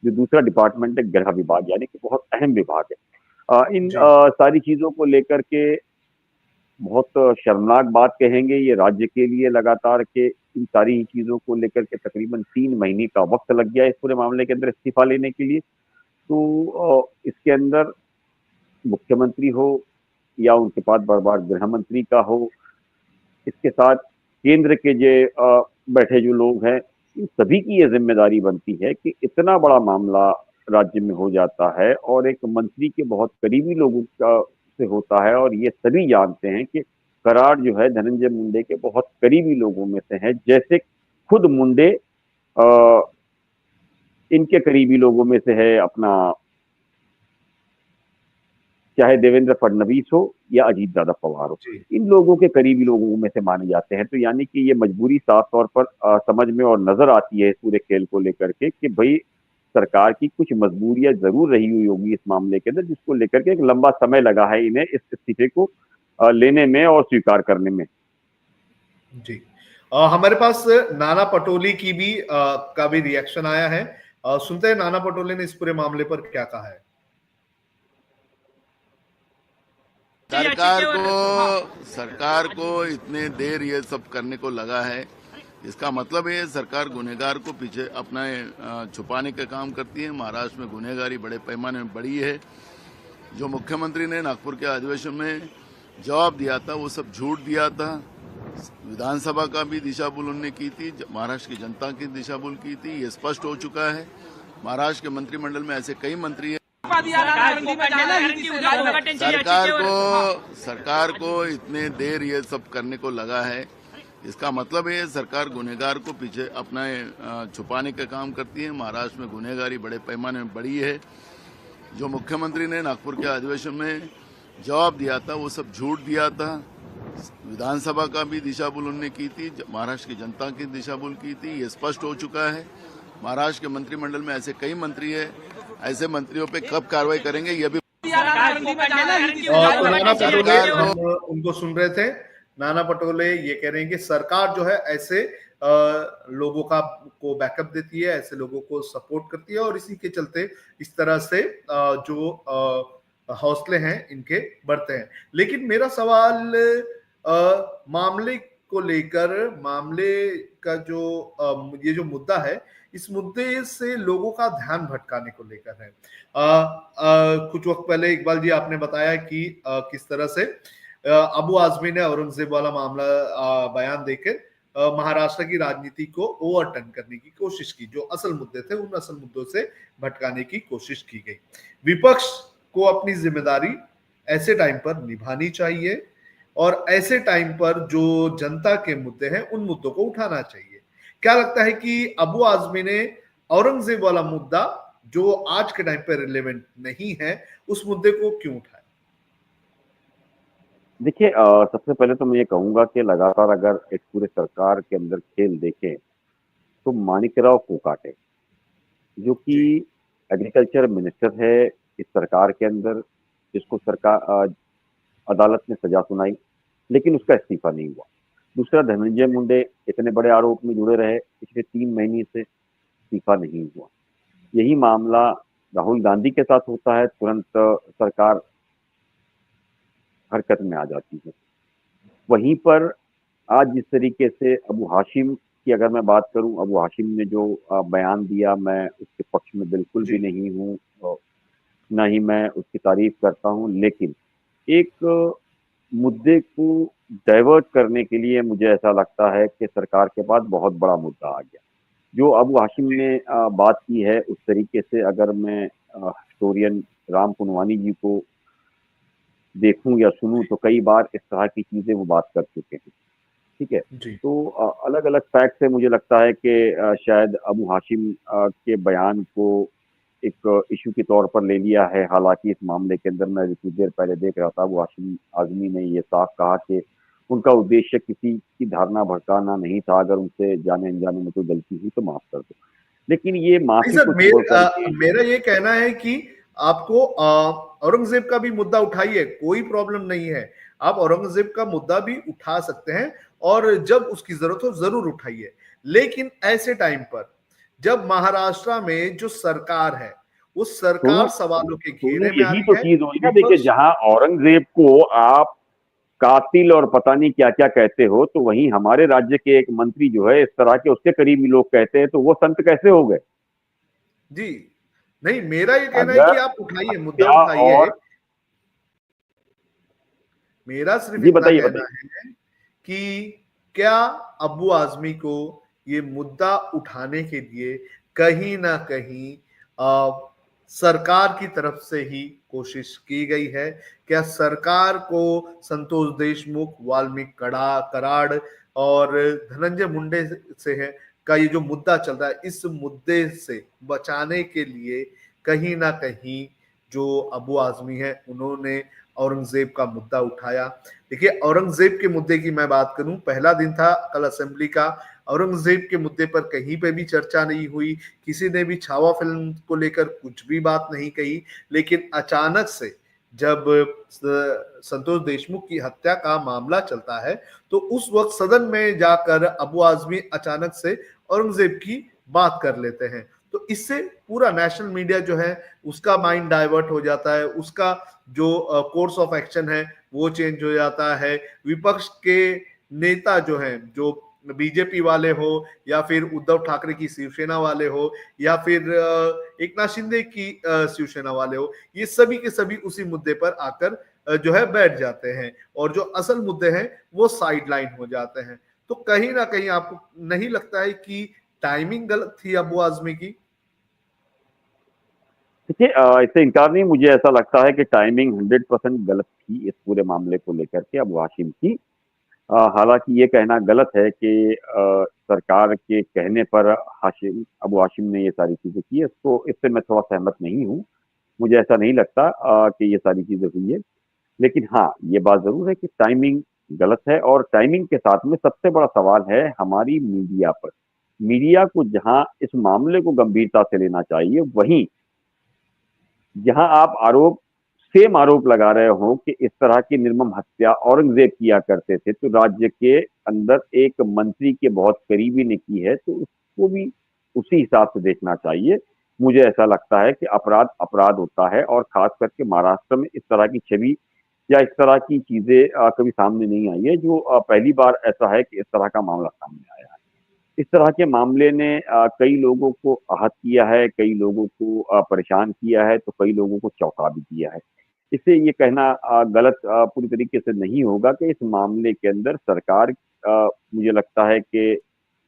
जो दूसरा डिपार्टमेंट है गृह विभाग, यानी कि बहुत अहम विभाग है। इन सारी चीजों को लेकर के बहुत शर्मनाक बात कहेंगे ये राज्य के लिए लगातार के इन सारी ही चीजों को लेकर के तकरीबन 3 महीने का वक्त लग गया इस पूरे मामले के अंदर इस्तीफा लेने के लिए। तो इसके अंदर मुख्यमंत्री हो या उनके पास बार बार गृह मंत्री का हो, इसके साथ केंद्र के जो बैठे जो लोग हैं, इन सभी की ये जिम्मेदारी बनती है कि इतना बड़ा मामला राज्य में हो जाता है और एक मंत्री के बहुत करीबी लोगों का से होता है, और ये सभी जानते हैं कि करार जो है धनंजय मुंडे के बहुत करीबी लोगों में से है। जैसे खुद मुंडे इनके करीबी लोगों में से है, अपना चाहे देवेंद्र फडणवीस हो या अजीत दादा पवार हो, इन लोगों के करीबी लोगों में से माने जाते हैं। तो यानी कि ये मजबूरी साफ तौर पर समझ में और नजर आती है इस पूरे खेल को लेकर के कि भाई सरकार की कुछ मजबूरियां जरूर रही हुई होगी इस मामले के अंदर, जिसको लेकर के एक लंबा समय लगा है इन्हें इस इस्तीफे को लेने में और स्वीकार करने में। जी, हमारे पास नाना पटोले की भी का भी रिएक्शन आया है। सुनते हैं नाना पटोले ने इस पूरे मामले पर क्या कहा है। सरकार को इतने देर ये सब करने को लगा है, इसका मतलब है सरकार गुनहगार को पीछे अपना छुपाने का काम करती है। महाराष्ट्र में गुनहगारी बड़े पैमाने में बढ़ी है। जो मुख्यमंत्री ने नागपुर के अधिवेशन में जवाब दिया था वो सब झूठ दिया था। विधानसभा का भी दिशाभूल उन्होंने की थी, महाराष्ट्र की जनता की दिशाभूल की थी। ये स्पष्ट हो चुका है। महाराष्ट्र के मंत्रिमंडल में ऐसे कई मंत्री हैं। सरकार को इतने देर ये सब करने को लगा है, इसका मतलब है सरकार गुनहगार को पीछे अपना छुपाने का काम करती है। महाराष्ट्र में गुनहगारी बड़े पैमाने में बढ़ी है। जो मुख्यमंत्री ने नागपुर के अधिवेशन में जवाब दिया था वो सब झूठ दिया था। विधानसभा का भी दिशाभूल उन्होंने की थी, महाराष्ट्र की जनता की दिशाभूल की थी। ये स्पष्ट हो चुका है। महाराष्ट्र के मंत्रिमंडल में ऐसे कई मंत्री हैं, ऐसे मंत्रियों पे कब कार्रवाई करेंगे ये भी। नाना पटोले हम उनको सुन रहे थे। नाना पटोले ये कह रहे हैं कि सरकार जो है ऐसे लोगों को बैकअप देती है, ऐसे लोगों को सपोर्ट करती है और इसी के चलते इस तरह से जो हौसले हैं इनके बढ़ते हैं। लेकिन मेरा सवाल मामले को लेकर, मामले का जो ये जो मुद्दा है, इस मुद्दे से लोगों का ध्यान भटकाने को लेकर है। कुछ वक्त पहले इकबाल जी आपने बताया कि किस तरह से अबू आजमी ने औरंगजेब वाला मामला बयान देकर महाराष्ट्र की राजनीति को ओवरटर्न करने की कोशिश की। जो असल मुद्दे थे उन असल मुद्दों से भटकाने की कोशिश की गई। विपक्ष को अपनी जिम्मेदारी ऐसे टाइम पर निभानी चाहिए और ऐसे टाइम पर जो जनता के मुद्दे हैं उन मुद्दों को उठाना चाहिए। क्या लगता है कि अबू आजमी ने औरंगजेब वाला मुद्दा जो आज के टाइम पर रिलेवेंट नहीं है उस मुद्दे को क्यों उठाया? देखिए, सबसे पहले तो मैं ये कहूंगा कि लगातार अगर एक पूरे सरकार के अंदर खेल देखें तो माणिकराव कोकाटे जो कि एग्रीकल्चर मिनिस्टर है इस सरकार के अंदर, जिसको सरकार अदालत ने सजा सुनाई लेकिन उसका इस्तीफा नहीं हुआ। दूसरा, धनंजय मुंडे इतने बड़े आरोप में जुड़े रहे, पिछले 3 महीने से इस्तीफा नहीं हुआ। यही मामला राहुल गांधी के साथ होता है, तुरंत सरकार हरकत में आ जाती है। वहीं पर आज जिस तरीके से अबू हाशिम की अगर मैं बात करूं, अबू हाशिम ने जो बयान दिया, मैं उसके पक्ष में बिल्कुल भी नहीं हूं, ना ही मैं उसकी तारीफ करता हूं। लेकिन एक मुद्दे को डाइवर्ट करने के लिए मुझे ऐसा लगता है कि सरकार के पास बहुत बड़ा मुद्दा आ गया। जो अबू हाशिम ने बात की है उस तरीके से अगर मैं हिस्टोरियन राम पुनवानी जी को देखूं या सुनूं तो कई बार इस तरह की चीजें वो बात कर चुके हैं। ठीक है, तो अलग अलग फैक्ट से मुझे लगता है कि शायद अबू हाशिम के बयान को एक इशू के तौर पर ले लिया है। हालांकि इस मामले के अंदर मैं कुछ देर पहले देख रहा था, अबू हाशिम आजमी ने ये साफ कहा कि उनका उद्देश्य किसी की धारणा भड़काना नहीं था, अगर उनसे जाने अनजाने में कोई गलती हुई तो माफ कर दो। लेकिन ये माफी मेरा ये कहना है कि आपको औरंगजेब का भी मुद्दा उठाइए, कोई प्रॉब्लम नहीं है। आप औरंगजेब का मुद्दा भी उठा सकते हैं और जब उसकी जरूरत हो जरूर उठाइए। लेकिन ऐसे टाइम पर जब महाराष्ट्र में जो सरकार है वो सरकार सवालों के घेरे में यही तो चीज होगी ना। देखिए, जहां औरंगजेब को आप कातिल और पता नहीं क्या क्या कहते हो, तो वहीं हमारे राज्य के एक मंत्री जो है इस तरह के उसके करीबी लोग कहते हैं, तो वो संत कैसे हो गए? जी नहीं, मेरा ये कहना है कि आप उठाइए, मुद्दा उठाइए। मेरा सिर्फ इतना कहना है कि क्या अबू आजमी को ये मुद्दा उठाने के लिए कहीं ना कहीं सरकार की तरफ से ही कोशिश की गई है? क्या सरकार को संतोष देशमुख, वाल्मीकि कराड़ और धनंजय मुंडे से है का ये जो मुद्दा चल रहा है, इस मुद्दे से बचाने के लिए कहीं ना कहीं जो अबू आजमी है उन्होंने औरंगजेब का मुद्दा उठाया? देखिए, औरंगजेब के मुद्दे की मैं बात करूं, पहला दिन था कल असेंबली का, औरंगजेब के मुद्दे पर कहीं पे भी चर्चा नहीं हुई, किसी ने भी छावा फिल्म को लेकर कुछ भी बात नहीं कही। लेकिन अचानक से जब संतोष देशमुख की हत्या का मामला चलता है तो उस वक्त सदन में जाकर अबू आजमी अचानक से औरंगजेब की बात कर लेते हैं। तो इससे पूरा नेशनल मीडिया जो है उसका माइंड डाइवर्ट हो जाता है, उसका जो कोर्स ऑफ एक्शन है वो चेंज हो जाता है। विपक्ष के नेता जो हैं, जो बीजेपी वाले हो या फिर उद्धव ठाकरे की शिवसेना वाले हो या फिर एकनाथ शिंदे की शिवसेना वाले हो, ये सभी के सभी उसी मुद्दे पर आकर जो है बैठ जाते हैं और जो असल मुद्दे हैं वो साइडलाइन हो जाते हैं। तो कहीं ना कहीं आपको नहीं लगता है कि टाइमिंग गलत थी अबू आजमी की? देखिए, इससे इनकार नहीं, मुझे ऐसा लगता है कि टाइमिंग 100% गलत थी इस पूरे मामले को लेकर के अबू हाशिम की। हालांकि ये कहना गलत है कि सरकार के कहने पर अबू हाशिम ने ये सारी चीजें की, इसको इससे मैं थोड़ा सहमत नहीं हूँ। मुझे ऐसा नहीं लगता कि ये सारी चीजें हुई है। लेकिन हाँ, ये बात जरूर है कि टाइमिंग गलत है, और टाइमिंग के साथ में सबसे बड़ा सवाल है हमारी मीडिया पर। मीडिया को जहां इस मामले को गंभीरता से लेना चाहिए, वहीं जहां आप सेम आरोप लगा रहे हो कि इस तरह की निर्मम हत्या औरंगजेब किया करते थे, तो राज्य के अंदर एक मंत्री के बहुत करीबी ने की है, तो उसको भी उसी हिसाब से देखना चाहिए। मुझे ऐसा लगता है कि अपराध अपराध होता है, और खास करके महाराष्ट्र में इस तरह की छवि या इस तरह की चीजें कभी सामने नहीं आई है। जो पहली बार ऐसा है कि इस तरह का मामला सामने आया है। इस तरह के मामले ने कई लोगों को आहत किया है, कई लोगों को परेशान किया है, तो कई लोगों को चौंका भी दिया है। इससे ये कहना गलत पूरी तरीके से नहीं होगा कि इस मामले के अंदर सरकार, मुझे लगता है कि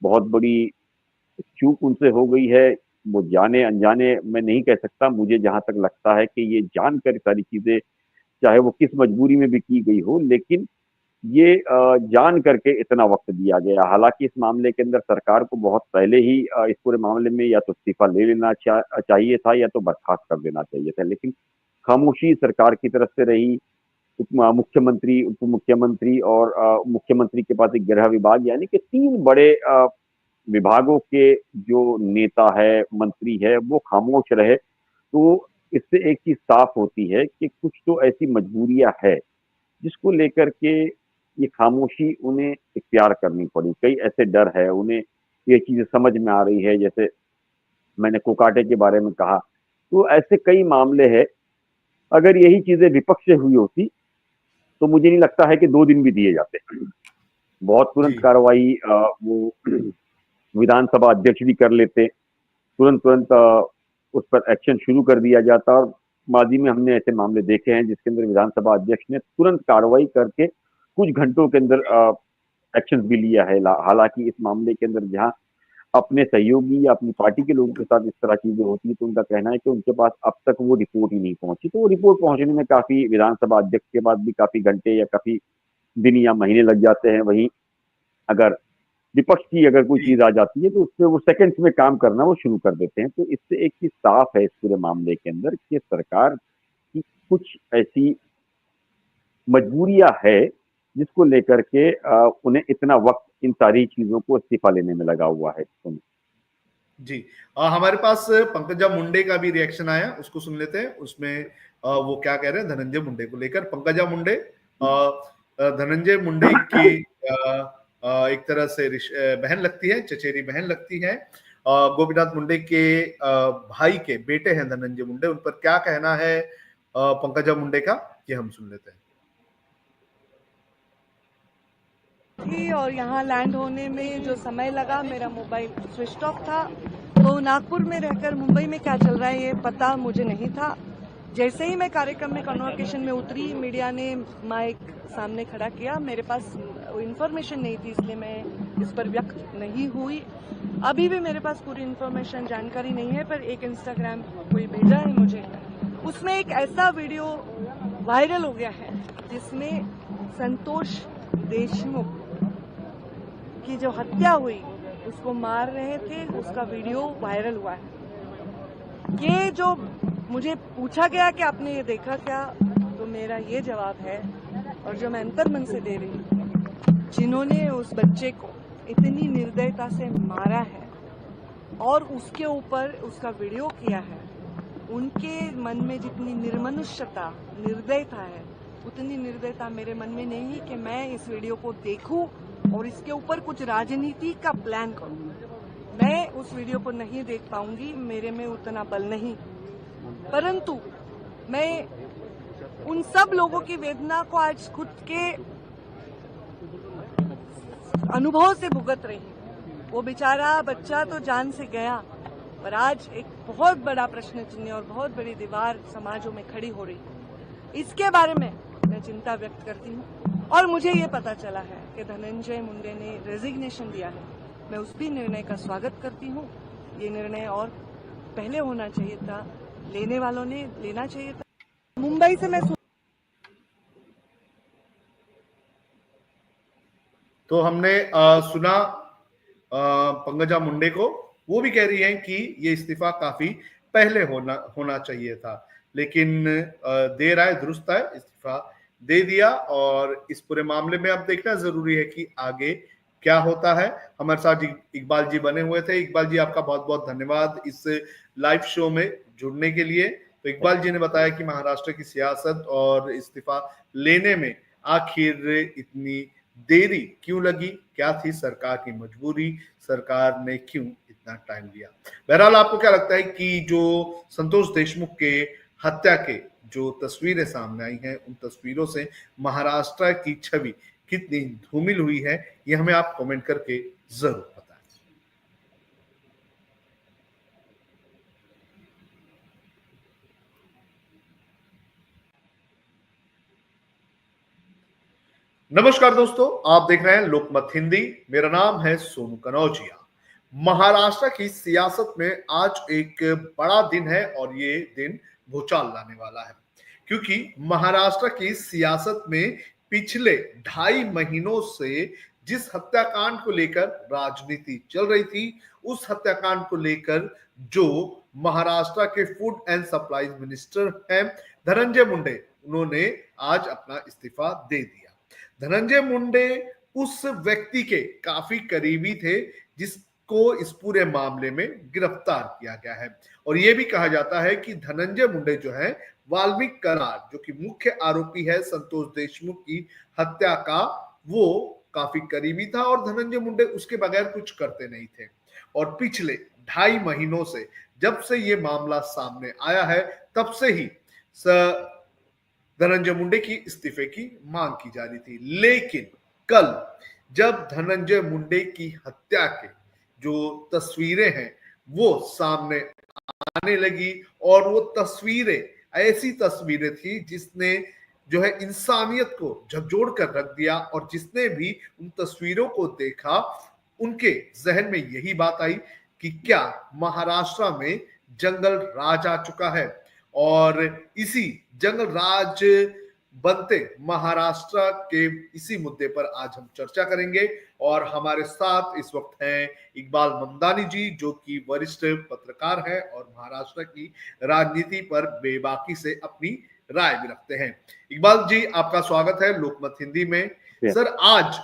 बहुत बड़ी चूक उनसे हो गई है। वो जाने अनजाने मैं नहीं कह सकता, मुझे जहां तक लगता है कि ये जानकर सारी चीजें, चाहे वो किस मजबूरी में भी की गई हो, लेकिन ये जान करके इतना वक्त दिया गया। हालांकि इस मामले के अंदर सरकार को बहुत पहले ही इस पूरे मामले में या तो इस्तीफा ले लेना चाहिए था या तो बर्खास्त कर देना चाहिए था, लेकिन खामोशी सरकार की तरफ से रही। मुख्यमंत्री, उप मुख्यमंत्री और मुख्यमंत्री के पास एक गृह विभाग, यानी कि 3 बड़े विभागों के जो नेता है, मंत्री है, वो खामोश रहे। तो इससे एक चीज साफ होती है कि कुछ तो ऐसी मजबूरियां है जिसको लेकर के ये खामोशी उन्हें इख्तियार करनी पड़ी। कई ऐसे डर है, उन्हें ये चीजें समझ में आ रही है, जैसे मैंने कोकाटे के बारे में कहा। तो ऐसे कई मामले हैं, अगर यही चीजें विपक्ष से हुई होती तो मुझे नहीं लगता है कि 2 दिन भी दिए जाते। बहुत तुरंत कार्रवाई वो विधानसभा अध्यक्ष भी कर लेते, तुरंत उस पर एक्शन शुरू कर दिया जाता। और माजी में हमने ऐसे मामले देखे हैं जिसके अंदर विधानसभा अध्यक्ष ने तुरंत कार्रवाई करके कुछ घंटों के अंदर एक्शन भी लिया है। हालांकि इस मामले के अंदर जहां अपने सहयोगी या अपनी पार्टी के लोगों के साथ इस तरह चीजें होती है, तो उनका कहना है कि उनके पास अब तक वो रिपोर्ट ही नहीं पहुंची। तो वो रिपोर्ट पहुंचने में काफी, विधानसभा अध्यक्ष के बाद भी काफी घंटे या काफी दिन या महीने लग जाते हैं। वहीं अगर विपक्ष की अगर कोई चीज आ जाती है तो उससे वो सेकंड्स में काम करना वो शुरू कर देते हैं। तो इससे एक चीज साफ है इस पूरे मामले के अंदर कि सरकार की कुछ ऐसी मजबूरियां है जिसको लेकर के उन्हें इतना वक्त इन सारी चीजों को इस्तीफा लेने में लगा हुआ है। जी, हमारे पास पंकजा मुंडे का भी रिएक्शन आया, उसको सुन लेते हैं। उसमें वो क्या कह रहे हैं धनंजय मुंडे को लेकर। पंकजा मुंडे धनंजय मुंडे की एक तरह से बहन लगती है, चचेरी बहन लगती है। गोपीनाथ मुंडे के भाई के बेटे हैं धनंजय मुंडे। उन पर क्या कहना है पंकजा मुंडे का, ये हम सुन लेते हैं। और यहाँ लैंड होने में जो समय लगा, मेरा मोबाइल स्विच ऑफ था, तो नागपुर में रहकर मुंबई में क्या चल रहा है ये पता मुझे नहीं था। जैसे ही मैं कार्यक्रम में कन्वोकेशन में उतरी, मीडिया ने माइक सामने खड़ा किया, मेरे पास इन्फॉर्मेशन नहीं थी, इसलिए मैं इस पर व्यक्त नहीं हुई। अभी भी मेरे पास पूरी इन्फॉर्मेशन जानकारी नहीं है, पर एक इंस्टाग्राम कोई भेजा है मुझे, उसमें एक ऐसा वीडियो वायरल हो गया है जिसमें संतोष देशमुख की जो हत्या हुई, उसको मार रहे थे, उसका वीडियो वायरल हुआ है। ये जो मुझे पूछा गया कि आपने ये देखा क्या, तो मेरा ये जवाब है, और जो मैं अंतर्मन से दे रही हूँ, जिन्होंने उस बच्चे को इतनी निर्दयता से मारा है और उसके ऊपर उसका वीडियो किया है, उनके मन में जितनी निर्मनुष्यता, निर्दयता है, उतनी निर्दयता मेरे मन में नहीं कि मैं इस वीडियो को देखूं और इसके ऊपर कुछ राजनीति का प्लान करूं। मैं उस वीडियो को नहीं देख पाऊंगी, मेरे में उतना बल नहीं। परंतु मैं उन सब लोगों की वेदना को आज खुद के अनुभव से भुगत रही हूं। वो बेचारा बच्चा तो जान से गया, पर आज एक बहुत बड़ा प्रश्न चिन्ह और बहुत बड़ी दीवार समाजों में खड़ी हो रही है। इसके बारे में मैं चिंता व्यक्त करती हूं और मुझे ये पता चला है कि धनंजय मुंडे ने रेजिग्नेशन दिया है। मैं उस भी निर्णय का स्वागत करती हूं। ये निर्णय और पहले होना चाहिए था, लेने वालों ने लेना चाहिए था। मुंबई से मैं तो हमने सुना पंकजा मुंडे को, वो भी कह रही हैं कि ये इस्तीफा काफी पहले होना चाहिए था, लेकिन देर आए दुरुस्त आए, इस्तीफा दे दिया। और इस पूरे मामले में अब देखना जरूरी है कि आगे क्या होता है। हमारे साथ इकबाल जी बने हुए थे। इकबाल जी, आपका बहुत बहुत धन्यवाद इस लाइव शो में जुड़ने के लिए। तो इकबाल जी ने बताया कि महाराष्ट्र की सियासत और इस्तीफा लेने में आखिर इतनी देरी क्यों लगी, क्या थी सरकार की मजबूरी, सरकार ने क्यों इतना टाइम लिया। बहरहाल, आपको क्या लगता है कि जो संतोष देशमुख के हत्या के जो तस्वीरें सामने आई हैं, उन तस्वीरों से महाराष्ट्र की छवि कितनी धूमिल हुई है, ये हमें आप कमेंट करके जरूर बताएं। नमस्कार दोस्तों, आप देख रहे हैं लोकमत हिंदी। मेरा नाम है सोनू कनौजिया। महाराष्ट्र की सियासत में आज एक बड़ा दिन है और ये दिन भूचाल लाने वाला है, क्योंकि महाराष्ट्र की सियासत में पिछले 2.5 महीनों से जिस हत्याकांड को लेकर राजनीति चल रही थी, उस हत्याकांड को लेकर जो महाराष्ट्र के फूड एंड सप्लाईज मिनिस्टर हैं धनंजय मुंडे, उन्होंने आज अपना इस्तीफा दे दिया। धनंजय मुंडे उस व्यक्ति के काफी करीबी थे जिसको इस पूरे मामले में गिरफ्तार किया गया है। और यह भी कहा जाता है कि धनंजय मुंडे जो है वाल्मीकि कराड, जो कि मुख्य आरोपी है संतोष देशमुख की हत्या का, वो काफी करीबी था और धनंजय मुंडे उसके बगैर कुछ करते नहीं थे। और पिछले 2.5 महीनों से जब से ये मामला सामने आया है, तब से ही धनंजय मुंडे की इस्तीफे की मांग की जा रही थी। लेकिन कल जब धनंजय मुंडे की हत्या के जो तस्वीरें हैं वो सामने आने लगी, और वो तस्वीरें ऐसी तस्वीरें थी जिसने जो है इंसानियत को झकझोर कर रख दिया। और जिसने भी उन तस्वीरों को देखा, उनके जहन में यही बात आई कि क्या महाराष्ट्र में जंगल राज आ चुका है। और इसी जंगल राज बनते महाराष्ट्र के इसी मुद्दे पर आज हम चर्चा करेंगे। और हमारे साथ इस वक्त हैं इकबाल ममदानी जी, जो कि वरिष्ठ पत्रकार हैं और महाराष्ट्र की राजनीति पर बेबाकी से अपनी राय भी रखते हैं। इकबाल जी, आपका स्वागत है लोकमत हिंदी में। सर, आज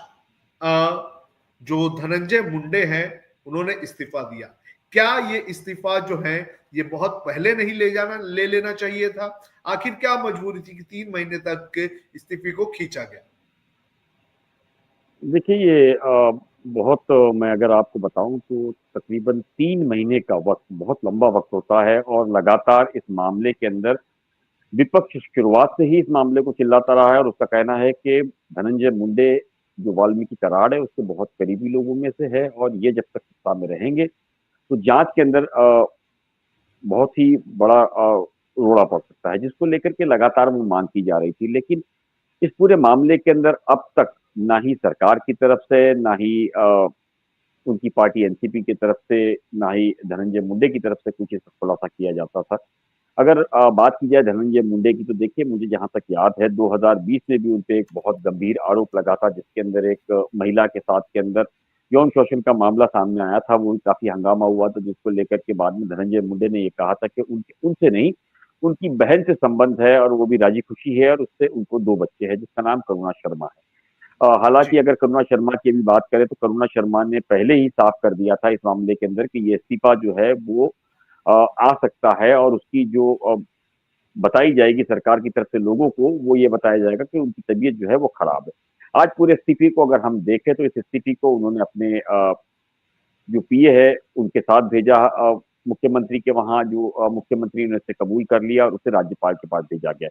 जो धनंजय मुंडे हैं, उन्होंने इस्तीफा दिया। क्या ये इस्तीफा जो है ये बहुत पहले नहीं ले लेना चाहिए था? आखिर क्या मजबूरी थी कि 3 महीने तक इस्तीफे को खींचा गया? देखिए, ये बहुत, मैं अगर आपको बताऊं तो तकरीबन 3 महीने का वक्त बहुत लंबा वक्त होता है। और लगातार इस मामले के अंदर विपक्ष शुरुआत से ही इस मामले को चिल्लाता रहा है और उसका कहना है कि धनंजय मुंडे जो वाल्मीकि कराड है उसके बहुत करीबी लोगों में से है, और ये जब तक सत्ता में रहेंगे तो जांच के अंदर बहुत ही बड़ा रोड़ा पड़ सकता है, जिसको लेकर के लगातार वो मांग की जा रही थी। लेकिन इस पूरे मामले के अंदर अब तक ना ही सरकार की तरफ से, ना ही उनकी पार्टी एनसीपी की तरफ से, ना ही धनंजय मुंडे की तरफ से कुछ खुलासा किया जाता था। अगर बात की जाए धनंजय मुंडे की, तो देखिए, मुझे जहां तक याद है 2020 में भी उनपे एक बहुत गंभीर आरोप लगा था, जिसके अंदर एक महिला के साथ के अंदर यौन शोषण का मामला सामने आया था। वो काफी हंगामा हुआ था, जिसको लेकर के बाद में धनंजय मुंडे ने ये कहा था कि उनसे नहीं, उनकी बहन से संबंध है और वो भी राजी खुशी है, और उससे उनको 2 बच्चे हैं, जिसका नाम करुणा शर्मा है। हालांकि अगर करुणा शर्मा की भी बात करें तो करुणा शर्मा ने पहले ही साफ कर दिया था इस मामले के अंदर कि ये इस्तीफा जो है वो आ सकता है, और उसकी जो बताई जाएगी सरकार की तरफ से लोगों को, वो ये बताया जाएगा कि उनकी तबीयत जो है वो खराब है। आज पूरे इस्तीफे को अगर हम देखें तो इस इस्तीफे को उन्होंने अपने जो पीए है उनके साथ भेजा, मुख्यमंत्री के वहां, जो मुख्यमंत्री ने इसे कबूल कर लिया और उसे राज्यपाल के पास भेजा गया।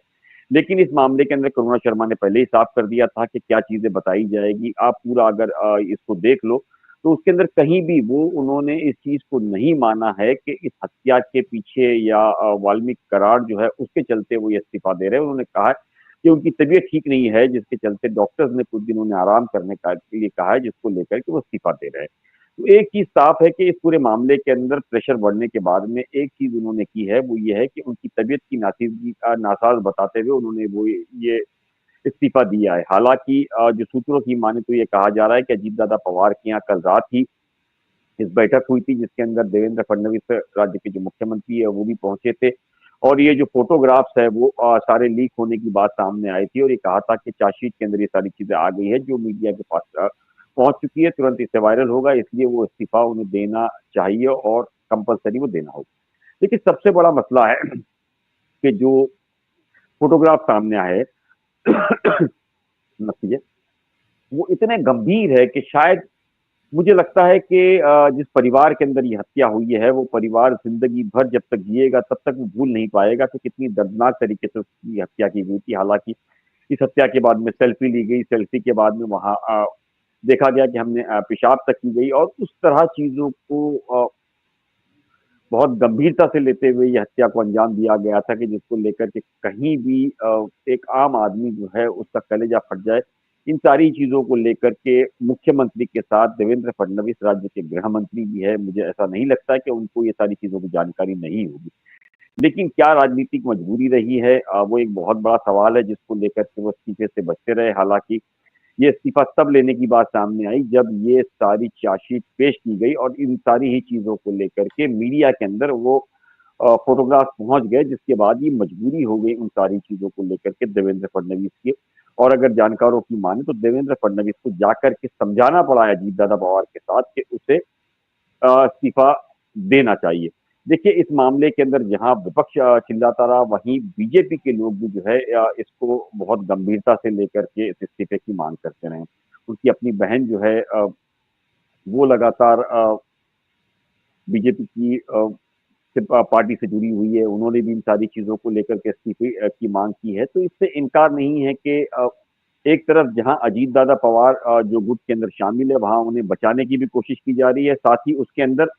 लेकिन इस मामले के अंदर करुणा शर्मा ने पहले ही साफ कर दिया था कि क्या चीजें बताई जाएगी। आप पूरा अगर इसको देख लो तो उसके अंदर कहीं भी वो उन्होंने इस चीज को नहीं माना है कि इस हत्या के पीछे या वाल्मीकि करार जो है उसके चलते वो ये इस्तीफा दे रहे हैं। उन्होंने कहा कि उनकी तबीयत ठीक नहीं है, जिसके चलते डॉक्टर्स ने कुछ दिन उन्हें आराम करने का के लिए कहा है, जिसको लेकर के वो इस्तीफा दे रहे हैं। तो एक चीज साफ है कि इस पूरे मामले के अंदर प्रेशर बढ़ने के बाद में एक चीज उन्होंने की है, वो ये है कि उनकी तबीयत की नासीजगी नासाज बताते हुए उन्होंने वो ये इस्तीफा दिया है। हालांकि जो सूत्रों की माने तो ये कहा जा रहा है कि अजीतदादा पवार के यहाँ कल रात ही इस बैठक हुई थी, जिसके अंदर देवेंद्र फडणवीस राज्य के जो मुख्यमंत्री है वो भी पहुंचे थे, और ये जो फोटोग्राफ्स है वो सारे लीक होने की बात सामने आई थी, और ये कहा था कि चार्जशीट के अंदर ये सारी चीजें आ गई है जो मीडिया के पास पहुंच चुकी है, तुरंत इसे वायरल होगा, इसलिए वो इस्तीफा उन्हें देना चाहिए और कंपलसरी वो देना होगा। लेकिन सबसे बड़ा मसला है कि जो फोटोग्राफ सामने आए नतीजे वो इतने गंभीर है कि शायद मुझे लगता है कि जिस परिवार के अंदर ये हत्या हुई है वो परिवार जिंदगी भर जब तक जिएगा तब तक वो भूल नहीं पाएगा कि कितनी दर्दनाक तरीके से उसकी हत्या की गई थी। हालांकि इस हत्या के बाद में सेल्फी ली गई, सेल्फी के बाद में वहां देखा गया कि हमने पेशाब तक की गई, और उस तरह चीजों को बहुत गंभीरता से लेते हुए ये हत्या को अंजाम दिया गया था कि जिसको लेकर के कहीं भी एक आम आदमी जो है उसका कलेजा फट जाए। इन सारी चीजों को लेकर के मुख्यमंत्री के साथ देवेंद्र फडणवीस राज्य के गृह मंत्री भी है, मुझे ऐसा नहीं लगता है कि उनको ये सारी चीजों की जानकारी नहीं होगी। लेकिन क्या राजनीतिक मजबूरी रही है, वो एक बहुत बड़ा सवाल है जिसको लेकर के वो इस्तीफे से बचते रहे। हालांकि ये इस्तीफा तब लेने की बात सामने आई जब ये सारी चार्जशीट पेश की गई और इन सारी ही चीजों को लेकर के मीडिया के अंदर वो फोटोग्राफ पहुंच गए, जिसके बाद ये मजबूरी हो गई उन सारी चीजों को लेकर के देवेंद्र फडणवीस की। और अगर जानकारों की माने तो देवेंद्र फडणवीस को जाकर के समझाना पड़ा है अजीतदादा पवार के साथ कि उसे इस्तीफा देना चाहिए। देखिए, इस मामले के अंदर जहां विपक्ष चिल्लाता रहा, वहीं बीजेपी के लोग भी जो है इसको बहुत गंभीरता से लेकर के इस इस्तीफे की मांग करते रहे। उनकी अपनी बहन जो है वो लगातार बीजेपी की पार्टी से जुड़ी हुई है, उन्होंने भी इन सारी चीजों को लेकर के इस्तीफे की मांग की है। तो इससे इनकार नहीं है कि एक तरफ जहां अजीतदादा पवार जो गुट के अंदर शामिल है वहां उन्हें बचाने की भी कोशिश की जा रही है, साथ ही उसके अंदर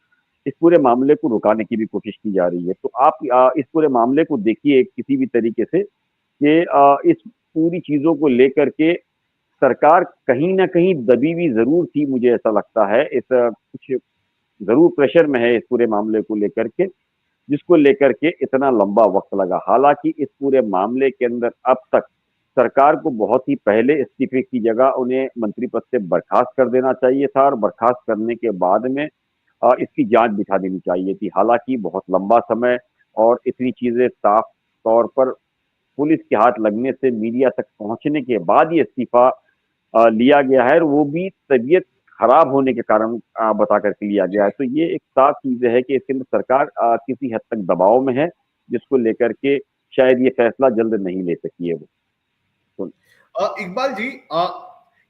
इस पूरे मामले को रुकाने की भी कोशिश की जा रही है। तो आप इस पूरे मामले को देखिए किसी भी तरीके से कि इस पूरी चीजों को लेकर के सरकार कहीं ना कहीं दबी हुई जरूर थी, मुझे ऐसा लगता है। इस कुछ जरूर प्रेशर में है इस पूरे मामले को लेकर के, जिसको लेकर के इतना लंबा वक्त लगा। हालांकि इस पूरे मामले के अंदर अब तक सरकार को बहुत ही पहले इस्तीफे की जगह उन्हें मंत्री पद से बर्खास्त कर देना चाहिए था, और बर्खास्त करने के बाद में इसकी जांच बिठा देनी चाहिए थी। हालांकि बहुत लंबा समय और इतनी चीजें साफ तौर पर पुलिस के हाथ लगने से मीडिया तक पहुंचने के बाद ये इस्तीफा लिया गया है, और वो भी तबीयत खराब होने के कारण बता करके लिया गया है। तो ये एक साफ चीज है कि इसके अंदर सरकार किसी हद तक दबाव में है, जिसको लेकर के शायद ये फैसला जल्द नहीं ले सकी है वो। इकबाल जी,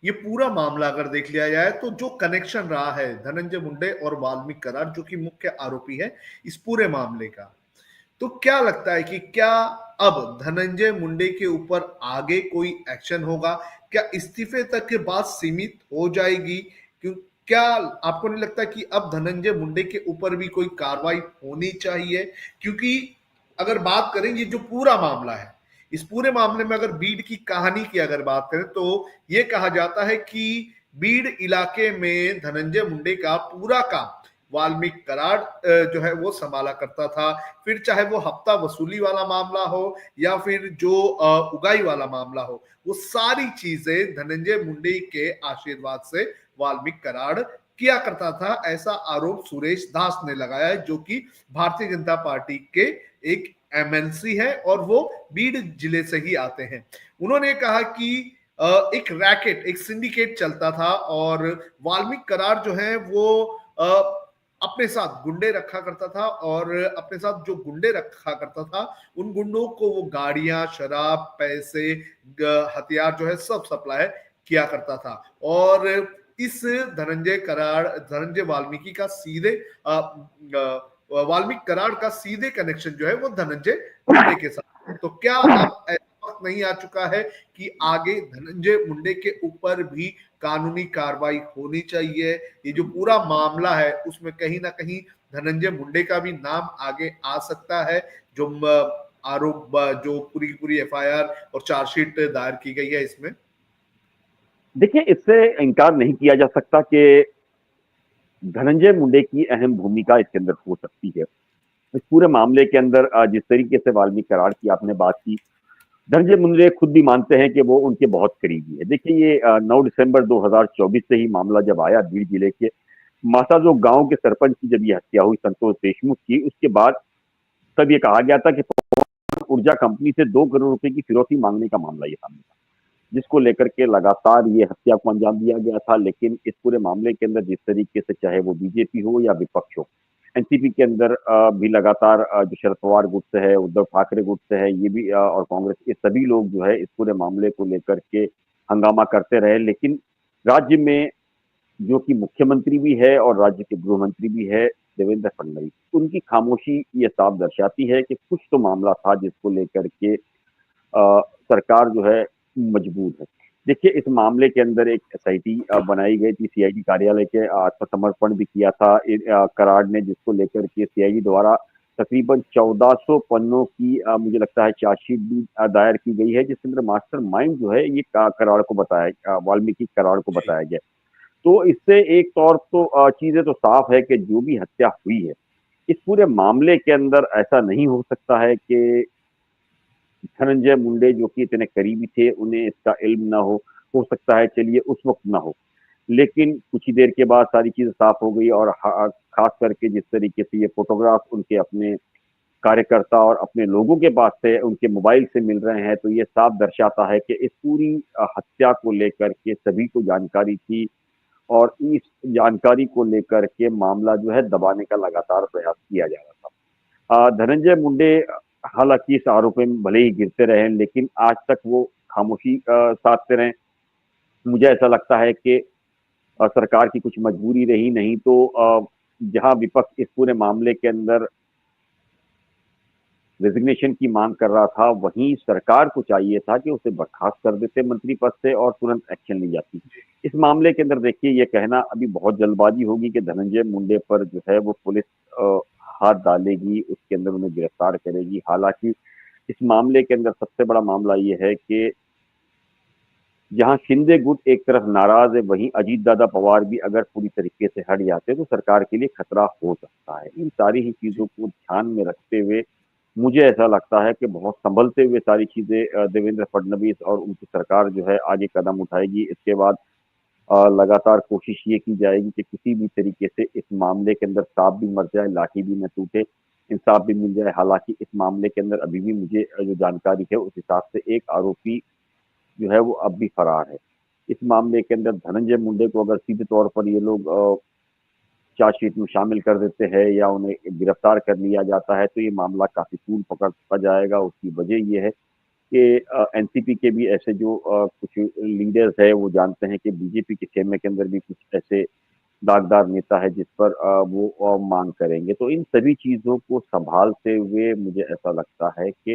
ये पूरा मामला अगर देख लिया जाए तो जो कनेक्शन रहा है धनंजय मुंडे और वाल्मीकि करार, जो कि मुख्य आरोपी है इस पूरे मामले का, तो क्या लगता है कि क्या अब धनंजय मुंडे के ऊपर आगे कोई एक्शन होगा? क्या इस्तीफे तक के बाद सीमित हो जाएगी? क्या आपको नहीं लगता कि अब धनंजय मुंडे के ऊपर भी कोई कार्रवाई होनी चाहिए? क्योंकि अगर बात करें ये जो पूरा मामला है, इस पूरे मामले में अगर बीड की कहानी की अगर बात करें तो ये कहा जाता है कि बीड इलाके में धनंजय मुंडे का पूरा काम वाल्मीकि करार जो है वो संभाला करता था। फिर चाहे वो हफ्ता वसूली वाला मामला हो या फिर जो उगाई वाला मामला हो, वो सारी चीजें धनंजय मुंडे के आशीर्वाद से वाल्मीकि करार किया करता था। ऐसा आरोप सुरेश दास ने लगाया है, जो कि भारतीय जनता पार्टी के एक एमएलसी है और वो बीड जिले से ही आते हैं। उन्होंने कहा कि एक रैकेट, एक सिंडिकेट चलता था और वाल्मीकि करार जो है वो अपने साथ गुंडे रखा करता था, और अपने साथ जो गुंडे रखा करता था उन गुंडों को वो गाड़ियां, शराब, पैसे, हथियार जो है सब सप्लाई किया करता था। और इस धनंजय वाल्मीकि का सीधे वाल्मीकि करार का सीधे कनेक्शन जो है वो धनंजय मुंडे के साथ। तो क्या आप ऐसा वक्त नहीं आ चुका है कि आगे धनंजय मुंडे के ऊपर भी कानूनी कार्रवाई होनी चाहिए? ये जो पूरा मामला है उसमें कहीं ना कहीं धनंजय मुंडे का भी नाम आगे आ सकता है, जो आरोप, जो पूरी पूरी एफआईआर और चार्जशीट दायर की गई है इसमें। देखिए, इससे इनकार नहीं किया जा सकता कि धनंजय मुंडे की अहम भूमिका इसके अंदर हो सकती है। इस पूरे मामले के अंदर जिस तरीके से वाल्मीकि करार की आपने बात की, धनंजय मुंडे खुद भी मानते हैं कि वो उनके बहुत करीबी है। देखिए, ये 9 दिसंबर 2024 से ही मामला जब आया बीड़ जिले के मासाजो गांव के सरपंच की जब ये हत्या हुई संतोष देशमुख की, उसके बाद तब ये कहा गया था कि ऊर्जा कंपनी से 2 करोड़ रुपए की फिरौती मांगने का मामला ये सामने था, जिसको लेकर के लगातार ये हत्या को अंजाम दिया गया था। लेकिन इस पूरे मामले के अंदर जिस तरीके से, चाहे वो बीजेपी हो या विपक्ष हो, एनसीपी के अंदर भी लगातार जो शरद पवार गुट से है, उद्धव ठाकरे गुट से है, ये भी और कांग्रेस, ये सभी लोग जो है इस पूरे मामले को लेकर के हंगामा करते रहे। लेकिन राज्य में जो कि मुख्यमंत्री भी है और राज्य के गृह मंत्री भी है देवेंद्र फडणवीस, उनकी खामोशी ये साफ दर्शाती है कि कुछ तो मामला था जिसको लेकर के सरकार जो है मजबूर है। देखिए, इस मामले के अंदर एक एसआईटी बनाई गई थी, सीआईडी कार्यालय के आत्मसमर्पण भी किया था कराड़ ने, जिसको लेकर के सीआईडी द्वारा तकरीबन 1400 पन्नों की मुझे लगता है चार्जशीट भी दायर की गई है, जिसके अंदर मास्टरमाइंड जो है ये कराड़ को बताया, वाल्मीकि कराड़ को बताया गया। तो इससे एक तौर तो चीजें तो साफ है कि जो भी हत्या हुई है इस पूरे मामले के अंदर, ऐसा नहीं हो सकता है कि धनंजय मुंडे जो कि इतने करीबी थे उन्हें इसका इल्म ना हो सकता है, चलिए उस वक्त ना हो, लेकिन कुछ ही देर के बाद सारी चीजें साफ हो गई। और खास करके जिस तरीके से ये फोटोग्राफ उनके अपने कार्यकर्ता और अपने लोगों के पास से उनके मोबाइल से मिल रहे हैं, तो ये साफ दर्शाता है कि इस पूरी हत्या को लेकर के सभी को जानकारी थी और इस जानकारी को लेकर के मामला जो है दबाने का लगातार प्रयास किया जा रहा था। धनंजय मुंडे हालांकि इस आरोप में भले ही गिरते रहे, लेकिन आज तक वो खामोशी साधते रहे। मुझे ऐसा लगता है कि सरकार की कुछ मजबूरी रही, नहीं तो जहां विपक्ष इस पूरे मामले के अंदर रेजिग्नेशन की मांग कर रहा था, वहीं सरकार को चाहिए था कि उसे बर्खास्त कर देते मंत्री पद से और तुरंत एक्शन ली जाती। इस मामले के अंदर देखिए, ये कहना अभी बहुत जल्दबाजी होगी कि धनंजय मुंडे पर जो है वो पुलिस हाथ डालेगी, उसके अंदर उन्हें गिरफ्तार करेगी। हालांकि इस मामले के अंदर सबसे बड़ा मामला ये है कि जहां शिंदे गुट एक तरफ नाराज है, वहीं अजीत दादा पवार भी अगर पूरी तरीके से हट जाते तो सरकार के लिए खतरा हो सकता है। इन सारी ही चीजों को ध्यान में रखते हुए मुझे ऐसा लगता है कि बहुत संभलते हुए सारी चीजें देवेंद्र फडणवीस और उनकी सरकार जो है आगे कदम उठाएगी। इसके बाद लगातार कोशिश ये की जाएगी कि किसी भी तरीके से इस मामले के अंदर सांप भी मर जाए, लाठी भी न टूटे, इंसाफ भी मिल जाए। हालांकि इस मामले के अंदर अभी भी मुझे जो जानकारी है उस हिसाब से एक आरोपी जो है वो अब भी फरार है। इस मामले के अंदर धनंजय मुंडे को अगर सीधे तौर पर ये लोग चार्जशीट में शामिल कर देते हैं या उन्हें गिरफ्तार कर लिया जाता है, तो ये मामला काफी तूल पकड़ता जाएगा। उसकी वजह यह है कि एनसीपी के भी ऐसे जो कुछ लीडर्स है वो जानते हैं कि बीजेपी के खेमे के अंदर भी कुछ ऐसे दागदार नेता है जिस पर वो मांग करेंगे। तो इन सभी चीजों को संभालते हुए मुझे ऐसा लगता है कि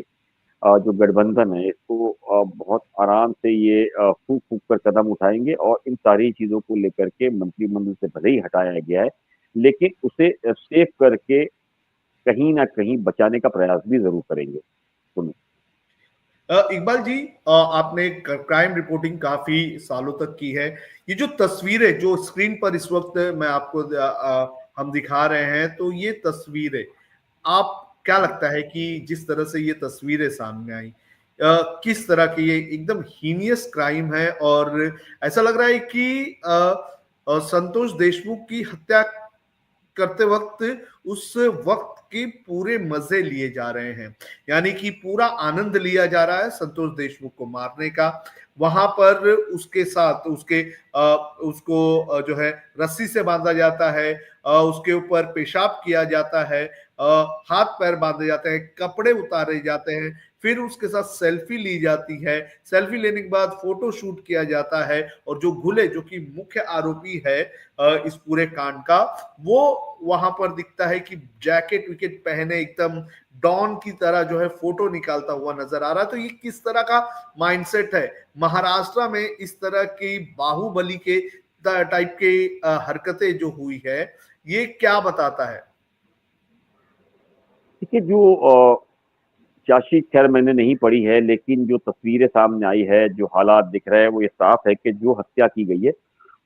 जो गठबंधन है इसको बहुत आराम से ये फूक फूक कर कदम उठाएंगे और इन सारी चीजों को लेकर के मंत्रिमंडल से भले ही हटाया गया है, लेकिन उसे सेव करके कहीं ना कहीं बचाने का प्रयास भी जरूर करेंगे। इकबाल जी, आपने क्राइम रिपोर्टिंग काफी सालों तक की है। ये जो तस्वीरें जो स्क्रीन पर इस वक्त मैं आपको हम दिखा रहे हैं, तो ये तस्वीरें, आप क्या लगता है कि जिस तरह से ये तस्वीरें सामने आई, किस तरह की ये एकदम हीनियस क्राइम है और ऐसा लग रहा है कि संतोष देशमुख की हत्या करते वक्त उस वक्त के पूरे मजे लिए जा रहे हैं, यानी कि पूरा आनंद लिया जा रहा है संतोष देशमुख को मारने का। वहां पर उसके साथ उसको जो है रस्सी से बांधा जाता है, उसके ऊपर पेशाब किया जाता है, हाथ पैर बांधे जाते हैं, कपड़े उतारे जाते हैं, फिर उसके साथ सेल्फी ली जाती है, सेल्फी लेने के बाद फोटो शूट किया जाता है, और जो घुले जो कि मुख्य आरोपी है इस पूरे कांड का, वो वहां पर दिखता है कि जैकेट विकेट पहने एकदम डॉन की तरह जो है फोटो निकालता हुआ नजर आ रहा है। तो ये किस तरह का माइंडसेट है? महाराष्ट्र में इस तरह की बाहुबली के टाइप के हरकतें जो हुई है, ये क्या बताता है? देखिए, जो चार्जशीट खैर मैंने नहीं पढ़ी है, लेकिन जो तस्वीरें सामने आई है, जो हालात दिख रहे हैं, वो ये साफ है कि जो हत्या की गई है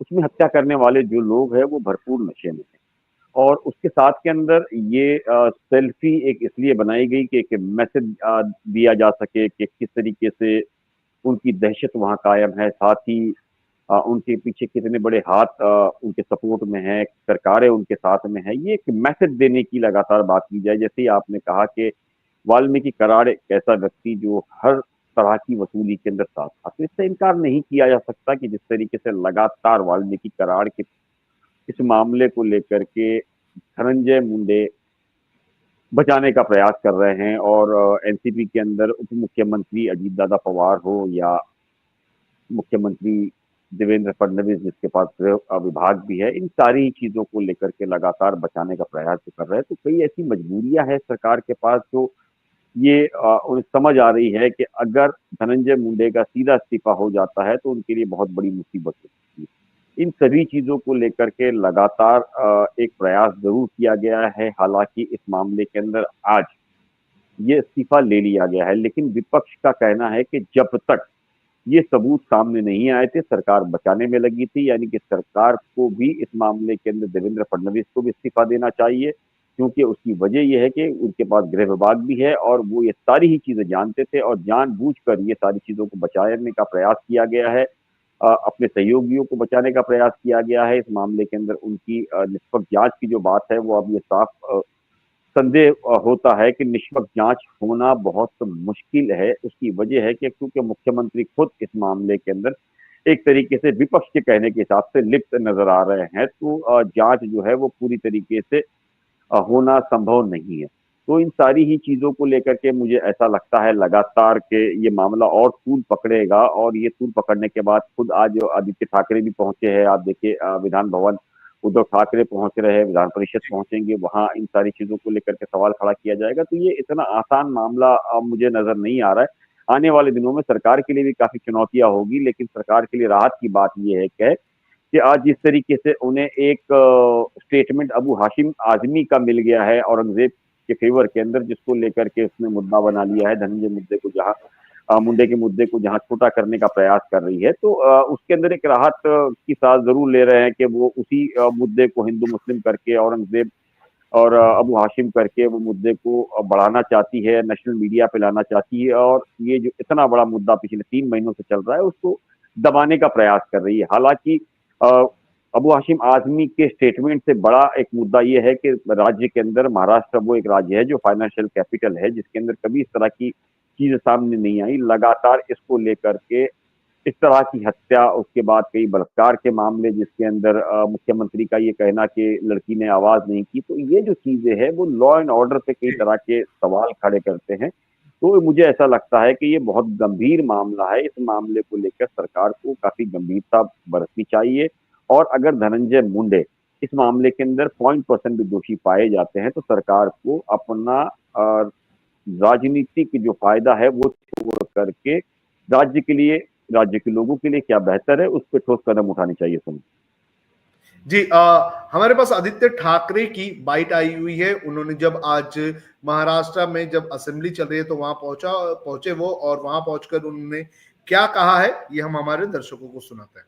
उसमें हत्या करने वाले जो लोग हैं वो भरपूर नशे में हैं। और उसके साथ के अंदर ये सेल्फी एक इसलिए बनाई गई कि एक मैसेज दिया जा सके कि किस तरीके से उनकी दहशत वहाँ कायम है, साथ ही उनके पीछे कितने बड़े हाथ उनके सपोर्ट में है, सरकारें उनके साथ में है। ये एक मैसेज देने की लगातार बात की जाए। जैसे ही आपने कहा कि वाल्मीकि कराड़ एक ऐसा व्यक्ति जो हर तरह की वसूली के अंदर साथ था, तो इससे इनकार नहीं किया जा सकता कि जिस तरीके से लगातार वाल्मीकि कराड़ के इस मामले को लेकर के धनंजय मुंडे बचाने का प्रयास कर रहे हैं, और एनसीपी के अंदर उप मुख्यमंत्री अजीत दादा पवार हो या मुख्यमंत्री देवेंद्र फडणवीस जिसके पास गृह विभाग भी है, इन सारी चीजों को लेकर के लगातार बचाने का प्रयास कर रहे हैं। तो कई ऐसी मजबूरियां हैं सरकार के पास जो ये उन्हें समझ आ रही है कि अगर धनंजय मुंडे का सीधा इस्तीफा हो जाता है तो उनके लिए बहुत बड़ी मुसीबत हो सकती है। इन सभी चीजों को लेकर के लगातार एक प्रयास जरूर किया गया है। हालांकि इस मामले के अंदर आज ये इस्तीफा ले लिया गया है, लेकिन विपक्ष का कहना है कि जब तक ये सबूत सामने नहीं आए थे सरकार बचाने में लगी थी, यानी कि सरकार को भी इस मामले के अंदर देवेंद्र फडणवीस को भी इस्तीफा देना चाहिए, क्योंकि उसकी वजह यह है कि उनके पास गृह विभाग भी है और वो ये सारी ही चीजें जानते थे और जानबूझकर ये सारी चीजों को बचाने का प्रयास किया गया है। अपने सहयोगियों को बचाने का प्रयास किया गया है। इस मामले के अंदर उनकी निष्पक्ष जांच की जो बात है वो अब ये साफ संदेह होता है कि निष्पक्ष जांच होना बहुत मुश्किल है। उसकी वजह है कि क्योंकि मुख्यमंत्री खुद इस मामले के अंदर एक तरीके से विपक्ष के कहने के हिसाब से लिप्त नजर आ रहे हैं, तो जांच जो है वो पूरी तरीके से होना संभव नहीं है। तो इन सारी ही चीजों को लेकर के मुझे ऐसा लगता है लगातार के ये मामला और तूल पकड़ेगा, और ये तूल पकड़ने के बाद खुद आज आदित्य ठाकरे भी पहुंचे हैं। आप देखिए विधान भवन उद्धव ठाकरे पहुंच रहे हैं, विधान परिषद पहुंचेंगे, वहां इन सारी चीजों को लेकर के सवाल खड़ा किया जाएगा। तो ये इतना आसान मामला मुझे नजर नहीं आ रहा है। आने वाले दिनों में सरकार के लिए भी काफी चुनौतियां होगी, लेकिन सरकार के लिए राहत की बात यह है कि आज जिस तरीके से उन्हें एक स्टेटमेंट अबू हाशिम आजमी का मिल गया है औरंगजेब के फेवर के अंदर, जिसको लेकर के उसने मुद्दा बना लिया है धनंजय मुद्दे को, जहां मुंडे के मुद्दे को जहां छोटा करने का प्रयास कर रही है, तो उसके अंदर एक राहत की सांस जरूर ले रहे हैं कि वो उसी मुद्दे को हिंदू मुस्लिम करके औरंगजेब और अबू हाशिम करके वो मुद्दे को बढ़ाना चाहती है, नेशनल मीडिया पे लाना चाहती है, और ये जो इतना बड़ा मुद्दा पिछले 3 महीनों से चल रहा है उसको दबाने का प्रयास कर रही है। हालांकि अबू हाशिम आजमी के स्टेटमेंट से बड़ा एक मुद्दा यह है कि राज्य के अंदर महाराष्ट्र वो एक राज्य है जो फाइनेंशियल कैपिटल है, जिसके अंदर कभी इस तरह की चीजें सामने नहीं आई। लगातार इसको लेकर के इस तरह की हत्या, उसके बाद कई बलात्कार के मामले जिसके अंदर मुख्यमंत्री का ये कहना कि लड़की ने आवाज नहीं की, तो ये जो चीजें हैं वो लॉ एंड ऑर्डर पे कई तरह के सवाल खड़े करते हैं। तो मुझे ऐसा लगता है कि ये बहुत गंभीर मामला है। इस मामले को लेकर सरकार को काफी गंभीरता बरतनी चाहिए, और अगर धनंजय मुंडे इस मामले के अंदर 0% भी दोषी पाए जाते हैं तो सरकार को अपना राजनीतिक जो फायदा है वो छोड़ करके राज्य के लिए, राज्य के लोगों के लिए क्या बेहतर है उस पर ठोस कदम उठानी चाहिए। सुन जी, हमारे पास आदित्य ठाकरे की बाइट आई हुई है। उन्होंने जब आज महाराष्ट्र में जब असेंबली चल रही है तो वहां पहुंचे वो, और वहां पहुंचकर उन्होंने क्या कहा है ये हम हमारे दर्शकों को सुनाते हैं।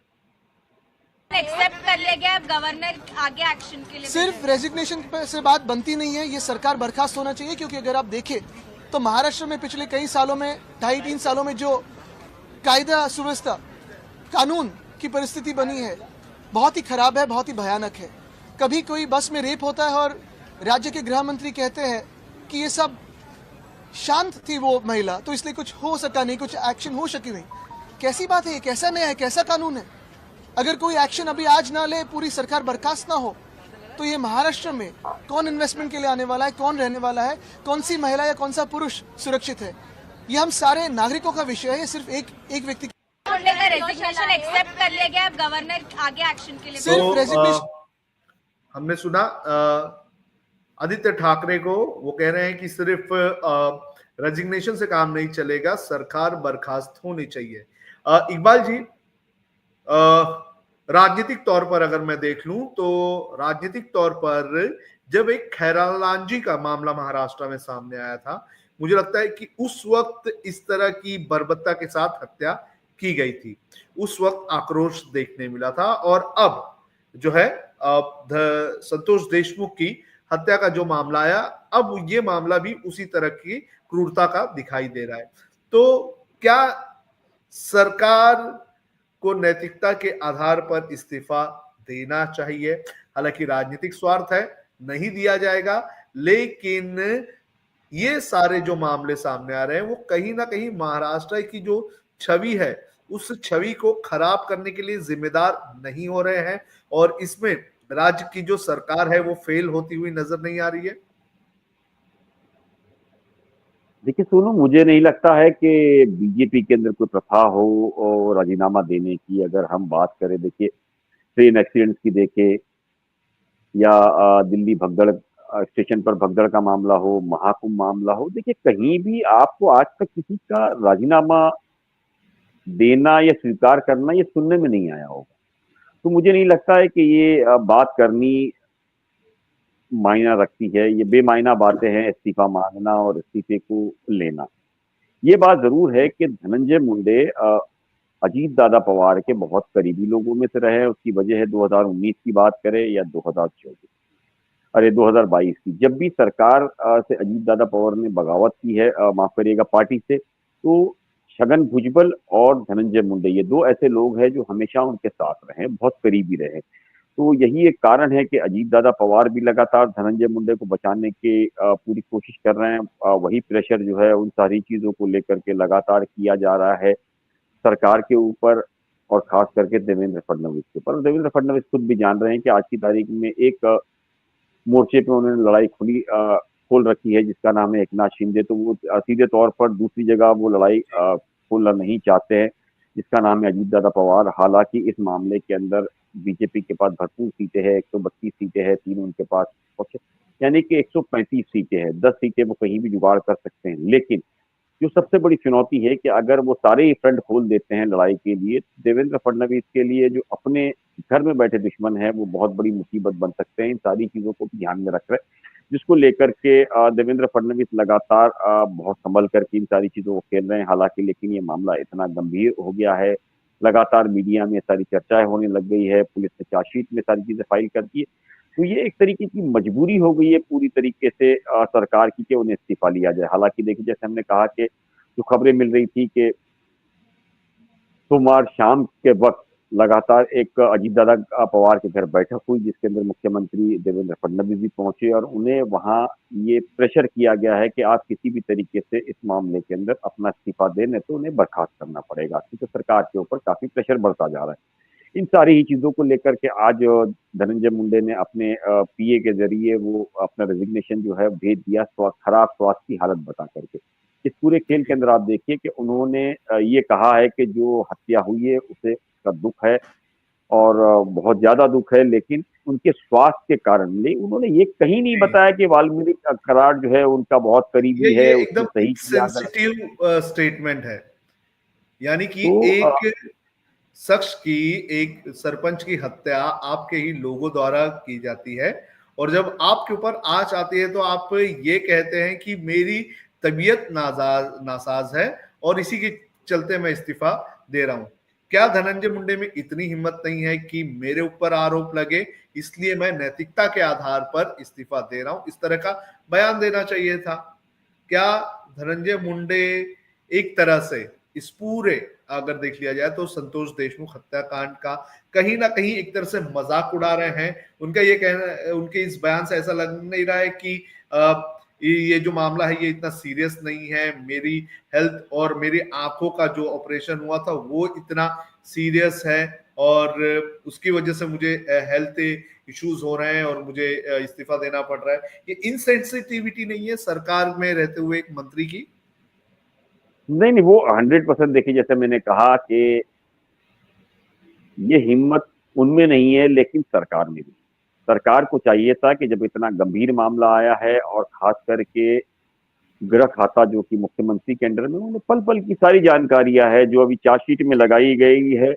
एक्सेप्ट कर लिया गया, अब गवर्नर आगे एक्शन के लिए सिर्फ रेजिग्नेशन से बात बनती नहीं है, ये सरकार बर्खास्त होना चाहिए। क्योंकि अगर आप देखें तो महाराष्ट्र में पिछले कई सालों में 2.5-3 सालों में जो कायदा सुव्यवस्था कानून की परिस्थिति बनी है बहुत ही खराब है, बहुत ही भयानक है। कभी कोई बस में रेप होता है और राज्य के गृह मंत्री कहते हैं कि ये सब शांत थी वो महिला, तो इसलिए कुछ हो सका नहीं, कुछ एक्शन हो सकी नहीं। कैसी बात है ये? कैसा नया है, कैसा कानून है? अगर कोई एक्शन अभी आज ना ले, पूरी सरकार बर्खास्त ना हो, तो ये महाराष्ट्र में कौन इन्वेस्टमेंट के लिए आने वाला है, कौन रहने वाला है, कौन सी महिला या कौन सा पुरुष सुरक्षित है? ये हम सारे नागरिकों का विषय है, ये सिर्फ एक व्यक्ति मुंडे का रेजिग्नेशन एक्सेप्ट कर लिया गया, अब गवर्नर आगे एक्शन के लिए सिर्फ रेजिग्नेशन। हमने सुना आदित्य ठाकरे को, वो कह रहे हैं कि सिर्फ रेजिग्नेशन से काम नहीं चलेगा, सरकार बर्खास्त होनी चाहिए। इकबाल जी, राजनीतिक तौर पर अगर मैं देख लूं तो राजनीतिक तौर पर जब एक खैरालाल जी का मामला महाराष्ट्र में सामने आया था, मुझे लगता है कि उस वक्त इस तरह की बर्बरता के साथ हत्या की गई थी, उस वक्त आक्रोश देखने मिला था। और अब जो है संतोष देशमुख की हत्या का जो मामला आया, अब ये मामला भी उसी तरह की क्रूरता का दिखाई दे रहा है। तो क्या सरकार को नैतिकता के आधार पर इस्तीफा देना चाहिए? हालांकि राजनीतिक स्वार्थ है, नहीं दिया जाएगा, लेकिन ये सारे जो मामले सामने आ रहे हैं वो कहीं ना कहीं महाराष्ट्र की जो छवि है उस छवि को खराब करने के लिए जिम्मेदार नहीं हो रहे हैं, और इसमें राज्य की जो सरकार है वो फेल होती हुई नजर नहीं आ रही है। देखिए सोनू, मुझे नहीं लगता है कि बीजेपी के अंदर कोई प्रथा हो और राजीनामा देने की। अगर हम बात करें, देखिए ट्रेन एक्सीडेंट्स की देखें, या दिल्ली भगदड़ स्टेशन पर भगदड़ का मामला हो, महाकुंभ मामला हो, देखिए कहीं भी आपको आज तक किसी का राजीनामा देना या स्वीकार करना ये सुनने में नहीं आया होगा। तो मुझे नहीं लगता है कि ये बात करनी मायना रखती है। ये बेमायना बातें हैं, इस्तीफा मांगना और इस्तीफे को लेना। ये बात जरूर है कि धनंजय मुंडे अजीत दादा पवार के बहुत करीबी लोगों में से रहे हैं। उसकी वजह है 2019 की बात करें या 2022 की, जब भी सरकार से अजीत दादा पवार ने बगावत की है, माफ करिएगा, पार्टी से, तो छगन भुजबल और धनंजय मुंडे, ये दो ऐसे लोग हैं जो हमेशा उनके साथ रहे, बहुत करीबी रहे। तो यही एक कारण है कि अजीत दादा पवार भी लगातार धनंजय मुंडे को बचाने की पूरी कोशिश कर रहे हैं। वही प्रेशर जो है उन सारी चीजों को लेकर के लगातार किया जा रहा है सरकार के ऊपर, और खास करके देवेंद्र फडणवीस के ऊपर। देवेंद्र फडणवीस खुद भी जान रहे हैं कि आज की तारीख में एक मोर्चे पे उन्होंने लड़ाई खोल रखी है जिसका नाम है एकनाथ शिंदे। तो वो सीधे तौर पर दूसरी जगह वो लड़ाई खोलना नहीं चाहते हैं जिसका नाम है अजीत दादा पवार। हालांकि इस मामले के अंदर बीजेपी के पास भरपूर सीटें हैं, 132 सीटें हैं, 3 उनके पास, यानी कि 135 सीटें हैं। 10 सीटें वो कहीं भी जुगाड़ कर सकते हैं। लेकिन जो सबसे बड़ी चुनौती है कि अगर वो सारे ही फ्रंट खोल देते हैं लड़ाई के लिए, देवेंद्र फडणवीस के लिए जो अपने घर में बैठे दुश्मन है वो बहुत बड़ी मुसीबत बन सकते हैं। इन सारी चीजों को ध्यान में रख रहे, जिसको लेकर के देवेंद्र फडणवीस लगातार बहुत संभल करके इन सारी चीजों को खेल रहे हैं। हालांकि लेकिन ये मामला इतना गंभीर हो गया है, लगातार मीडिया में सारी चर्चाएं होने लग गई है, पुलिस ने चार्जशीट में सारी चीजें फाइल कर दी है। तो ये एक तरीके की मजबूरी हो गई है पूरी तरीके से सरकार की कि उन्हें इस्तीफा लिया जाए। हालांकि देखिए, जैसे हमने कहा कि जो खबरें मिल रही थी कि सोमवार शाम के वक्त लगातार एक अजीत दादा पवार के घर बैठक हुई जिसके अंदर मुख्यमंत्री देवेंद्र फडणवीस भी पहुंचे, और उन्हें वहां ये प्रेशर किया गया है कि आप किसी भी तरीके से इस मामले के अंदर अपना इस्तीफा देने, तो उन्हें बर्खास्त करना पड़ेगा, क्योंकि सरकार के ऊपर काफी प्रेशर बढ़ता जा रहा है। इन सारी ही चीजों को लेकर के आज धनंजय मुंडे ने अपने पीए के जरिए वो अपना रेजिग्नेशन जो है भेज दिया, खराब स्वास्थ्य की हालत बता करके। इस पूरे खेल के अंदर आप देखिए कि उन्होंने ये कहा है कि जो हत्या हुई है उसे का दुख है और बहुत ज्यादा दुख है, लेकिन उनके स्वास्थ्य के कारण नहीं। उन्होंने ये कहीं नहीं बताया कि वाल्मीकि करार जो है उनका बहुत करीबी है, एकदम सही सेंसिटिव स्टेटमेंट है। यानी कि तो एक शख्स की, एक सरपंच की हत्या आपके ही लोगों द्वारा की जाती है, और जब आपके ऊपर आंच आती है तो आप ये कहते हैं कि मेरी तबीयत नासाज है और इसी के चलते मैं इस्तीफा दे रहा हूं। क्या धनंजय मुंडे में इतनी हिम्मत नहीं है कि मेरे ऊपर आरोप लगे इसलिए मैं नैतिकता के आधार पर इस्तीफा दे रहा हूं? इस तरह का बयान देना चाहिए था। क्या धनंजय मुंडे एक तरह से इस पूरे, अगर देख लिया जाए तो संतोष देशमुख हत्याकांड का कहीं ना कहीं एक तरह से मजाक उड़ा रहे हैं? उनका ये कहना, उनके इस बयान से ऐसा लग नहीं रहा है कि ये जो मामला है ये इतना सीरियस नहीं है, मेरी हेल्थ और मेरी आंखों का जो ऑपरेशन हुआ था वो इतना सीरियस है और उसकी वजह से मुझे हेल्थ इश्यूज हो रहे हैं और मुझे इस्तीफा देना पड़ रहा है। ये इनसेंसिटिविटी नहीं है सरकार में रहते हुए एक मंत्री की? नहीं नहीं, वो 100% देखिए, जैसे मैंने कहा कि ये हिम्मत उनमें नहीं है, लेकिन सरकार में भी। सरकार को चाहिए था कि जब इतना गंभीर मामला आया है और खास करके गृह खाता जो कि मुख्यमंत्री के अंडर में, उन्होंने पल पल की सारी जानकारियां है जो अभी चार्जशीट में लगाई गई है,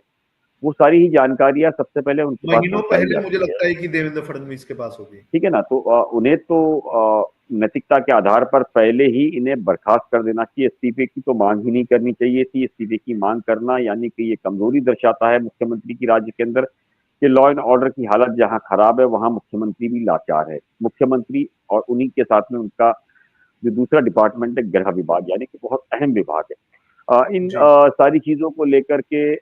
वो सारी ही जानकारियां सबसे पहले उनके पास महीनों पहुंचाई पहले मुझे जाती है। लगता है कि देवेंद्र फडणवीस के पास होगी। ठीक है ना, तो उन्हें तो नैतिकता के आधार पर पहले ही इन्हें बर्खास्त कर देना चाहिए। इस्तीफे की तो मांग ही नहीं करनी चाहिए थी। इस्तीफे की मांग करना यानी कि ये कमजोरी दर्शाता है मुख्यमंत्री की राज्य के अंदर, कि लॉ एंड ऑर्डर की हालत जहां खराब है वहां मुख्यमंत्री भी लाचार है। मुख्यमंत्री और उन्हीं के साथ में उनका जो दूसरा डिपार्टमेंट है गृह विभाग, यानी कि बहुत अहम विभाग है। इन जी। सारी चीजों को लेकर के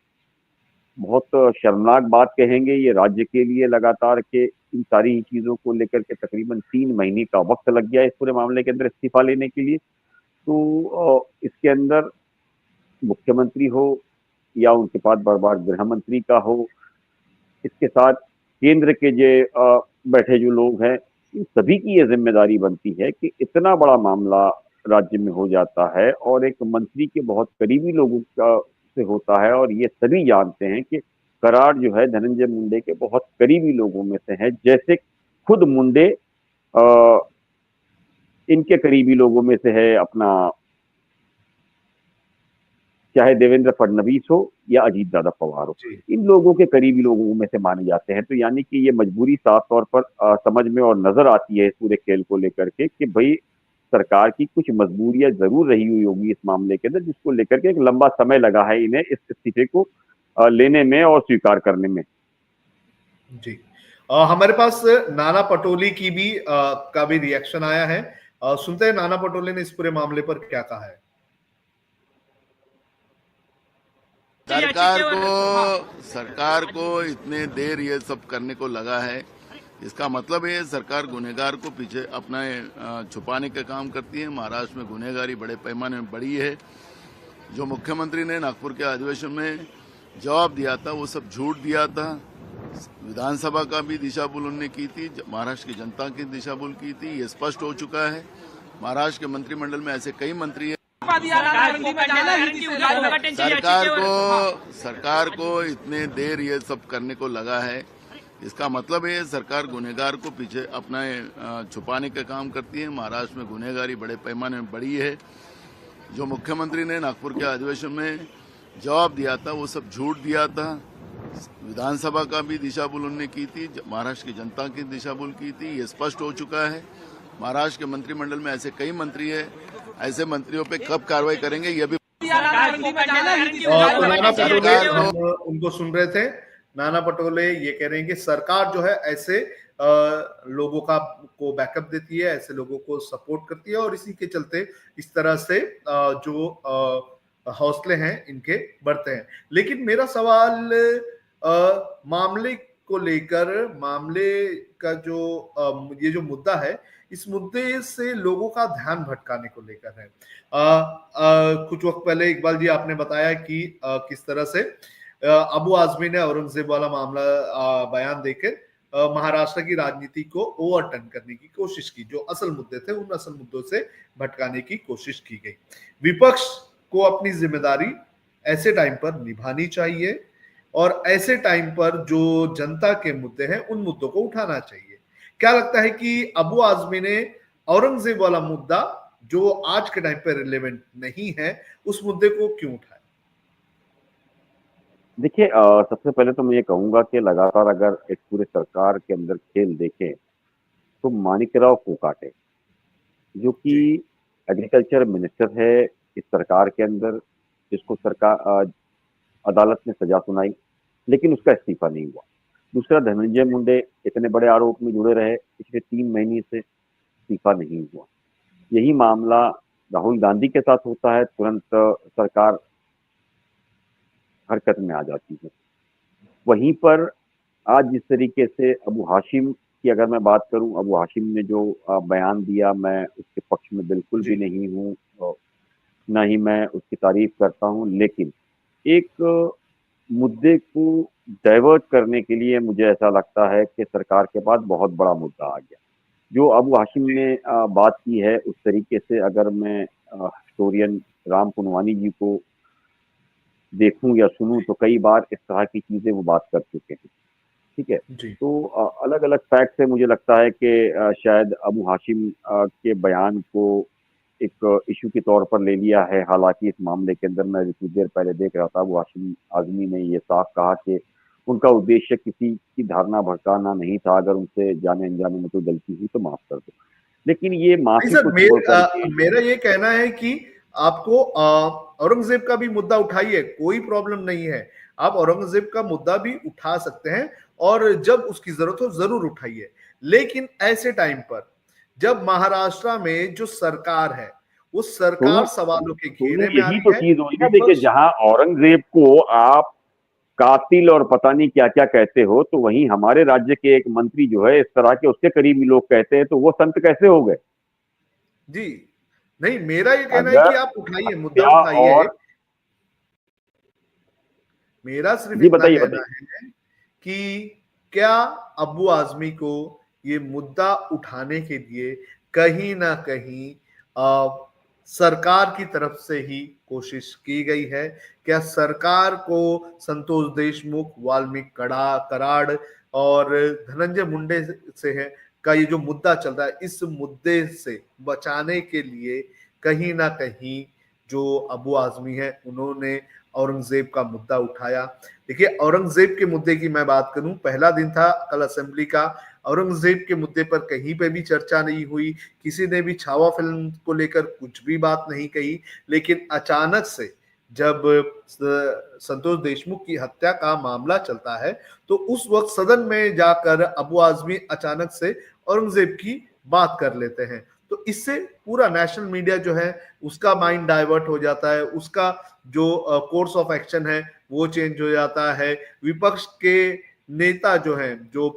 बहुत शर्मनाक बात कहेंगे ये राज्य के लिए लगातार के इन सारी ही चीजों को लेकर के तकरीबन 3 महीने का वक्त लग गया इस पूरे मामले के अंदर इस्तीफा लेने के लिए। तो इसके अंदर मुख्यमंत्री हो या उनके पास बार बार गृह मंत्री का हो, इसके साथ केंद्र के जो बैठे जो लोग हैं, इन सभी की ये जिम्मेदारी बनती है कि इतना बड़ा मामला राज्य में हो जाता है और एक मंत्री के बहुत करीबी लोगों का से होता है, और ये सभी जानते हैं कि करार जो है धनंजय मुंडे के बहुत करीबी लोगों में से है। जैसे खुद मुंडे इनके करीबी लोगों में से है, अपना चाहे देवेंद्र फडणवीस हो या अजीत दादा पवार हो, जी। इन लोगों के करीबी लोगों में से माने जाते हैं। तो यानी कि ये मजबूरी साफ तौर पर समझ में और नजर आती है इस पूरे खेल को लेकर के कि भाई सरकार की कुछ मजबूरियां जरूर रही हुई होगी इस मामले के अंदर, जिसको लेकर के एक लंबा समय लगा है इन्हें इस इस्तीफे को लेने में और स्वीकार करने में। जी। हमारे पास नाना पटोले की भी का भी रिएक्शन आया है। सुनते हैं नाना पटोले ने इस पूरे मामले पर क्या कहा है। सरकार को इतने देर ये सब करने को लगा है, इसका मतलब है सरकार गुनहगार को पीछे अपना छुपाने का काम करती है। महाराष्ट्र में गुनहगारी बड़े पैमाने में बढ़ी है। जो मुख्यमंत्री ने नागपुर के अधिवेशन में जवाब दिया था वो सब झूठ दिया था। विधानसभा का भी दिशाभूल उन्होंने की थी, महाराष्ट्र की जनता की दिशाभूल की थी, ये स्पष्ट हो चुका है। महाराष्ट्र के मंत्रिमंडल में ऐसे कई मंत्री हैं। सरकार को इतने देर ये सब करने को लगा है, इसका मतलब है सरकार गुनहगार को पीछे अपना छुपाने का काम करती है। महाराष्ट्र में गुनहगारी बड़े पैमाने में बढ़ी है। जो मुख्यमंत्री ने नागपुर के अधिवेशन में जवाब दिया था वो सब झूठ दिया था। विधानसभा का भी दिशाभूल उन्होंने की थी, महाराष्ट्र की जनता की दिशाभूल की थी, ये स्पष्ट हो चुका है। महाराष्ट्र के मंत्रिमंडल में ऐसे कई मंत्री हैं, ऐसे मंत्रियों पे कब कार्रवाई करेंगे ये भी। और नाना पटोले, हम उनको सुन रहे थे। नाना पटोले ये कह रहे हैं कि सरकार जो है ऐसे लोगों को बैकअप देती है, ऐसे लोगों को सपोर्ट करती है और इसी के चलते इस तरह से जो हौसले हैं इनके बढ़ते हैं। लेकिन मेरा सवाल मामले को लेकर, मामले का जो ये जो मुद्दा है, इस मुद्दे से लोगों का ध्यान भटकाने को लेकर है। कुछ वक्त पहले इकबाल जी आपने बताया कि किस तरह से अबू आजमी ने औरंगजेब वाला मामला बयान देकर महाराष्ट्र की राजनीति को ओवरटर्न करने की कोशिश की। जो असल मुद्दे थे उन असल मुद्दों से भटकाने की कोशिश की गई। विपक्ष को अपनी जिम्मेदारी ऐसे टाइम पर निभानी चाहिए और ऐसे टाइम पर जो जनता के मुद्दे हैं उन मुद्दों को उठाना चाहिए। क्या लगता है कि अबू आजमी ने औरंगजेब वाला मुद्दा जो आज के टाइम पर रिलेवेंट नहीं है, उस मुद्दे को क्यों उठाया? देखिए, सबसे पहले तो मैं ये कहूंगा कि लगातार अगर एक पूरे सरकार के अंदर खेल देखें तो माणिकराव कोकाटे जो कि एग्रीकल्चर मिनिस्टर है इस सरकार के अंदर, जिसको सरकार अदालत ने सजा सुनाई लेकिन उसका इस्तीफा नहीं हुआ। दूसरा, धनंजय मुंडे इतने बड़े आरोप में जुड़े रहे, पिछले 3 महीने से इस्तीफा नहीं हुआ। यही मामला राहुल गांधी के साथ होता है, तुरंत सरकार हरकत में आ जाती है। वहीं पर आज जिस तरीके से अबू हाशिम की अगर मैं बात करूं, अबू हाशिम ने जो बयान दिया, मैं उसके पक्ष में बिल्कुल भी नहीं हूं, ना ही मैं उसकी तारीफ करता हूं, लेकिन एक मुद्दे को डाइवर्ट करने के लिए मुझे ऐसा लगता है कि सरकार के पास बहुत बड़ा मुद्दा आ गया। जो अबू हाशिम ने बात की है उस तरीके से अगर मैं हिस्टोरियन राम पुनवानी जी को देखूं या सुनूं तो कई बार इस तरह की चीजें वो बात कर चुके हैं। ठीक है, जी। तो अलग अलग फैक्ट से मुझे लगता है कि शायद अबू हाशिम के बयान को एक इशू के तौर पर ले लिया है। हालांकि इस मामले के अंदर मैं कुछ देर पहले देख रहा था, अबू हाशिम आजमी ने ये साफ कहा कि उनका उद्देश्य किसी की धारणा भड़काना नहीं था, अगर उनसे जाने अनजाने में कोई गलती हुई तो माफ कर दो। लेकिन ये नहीं माफी सर, को छोड़ करके मेरा ये कहना है कि आपको औरंगजेब का भी मुद्दा उठाइए, कोई प्रॉब्लम नहीं है। आप औरंगजेब का मुद्दा भी उठा सकते हैं और जब उसकी जरूरत हो जरूर उठाइए। लेकिन ऐसे टाइम पर जब महाराष्ट्र में जो सरकार है वो सरकार सवालों के घेरे में आ यही तो रही है, चीज हुई ना। देखिए, विपक्ष। जहां औरंगजेब को आप कातिल और पता नहीं क्या क्या कहते हो, तो वहीं हमारे राज्य के एक मंत्री जो है इस तरह के उसके करीबी लोग कहते हैं, तो वो संत कैसे हो गए? जी नहीं, मेरा ये कहना है अगर कि आप उठाइए, मुद्दा हत्या उठाइए। और मेरा सिर्फ जी इतना बताइए कहना बताइए। है कि क्या अब्बू आजमी को ये मुद्दा उठाने के लिए कहीं ना कहीं सरकार की तरफ से ही कोशिश की गई है? क्या सरकार को संतोष देशमुख, वाल्मीकि कराड़ और धनंजय मुंडे से है का ये जो मुद्दा चल रहा है, इस मुद्दे से बचाने के लिए कहीं ना कहीं जो अबू आजमी है उन्होंने औरंगजेब का मुद्दा उठाया? देखिए, औरंगजेब के मुद्दे की मैं बात करूं, पहला दिन था कल असेंबली का, औरंगजेब के मुद्दे पर कहीं पे भी चर्चा नहीं हुई, किसी ने भी छावा फिल्म को लेकर कुछ भी बात नहीं कही। लेकिन अचानक से जब संतोष देशमुख की हत्या का मामला चलता है तो उस वक्त सदन में जाकर अबू आजमी अचानक से औरंगजेब की बात कर लेते हैं। तो इससे पूरा नेशनल मीडिया जो है उसका माइंड डाइवर्ट हो जाता है, उसका जो कोर्स ऑफ एक्शन है वो चेंज हो जाता है। विपक्ष के नेता जो हैं, जो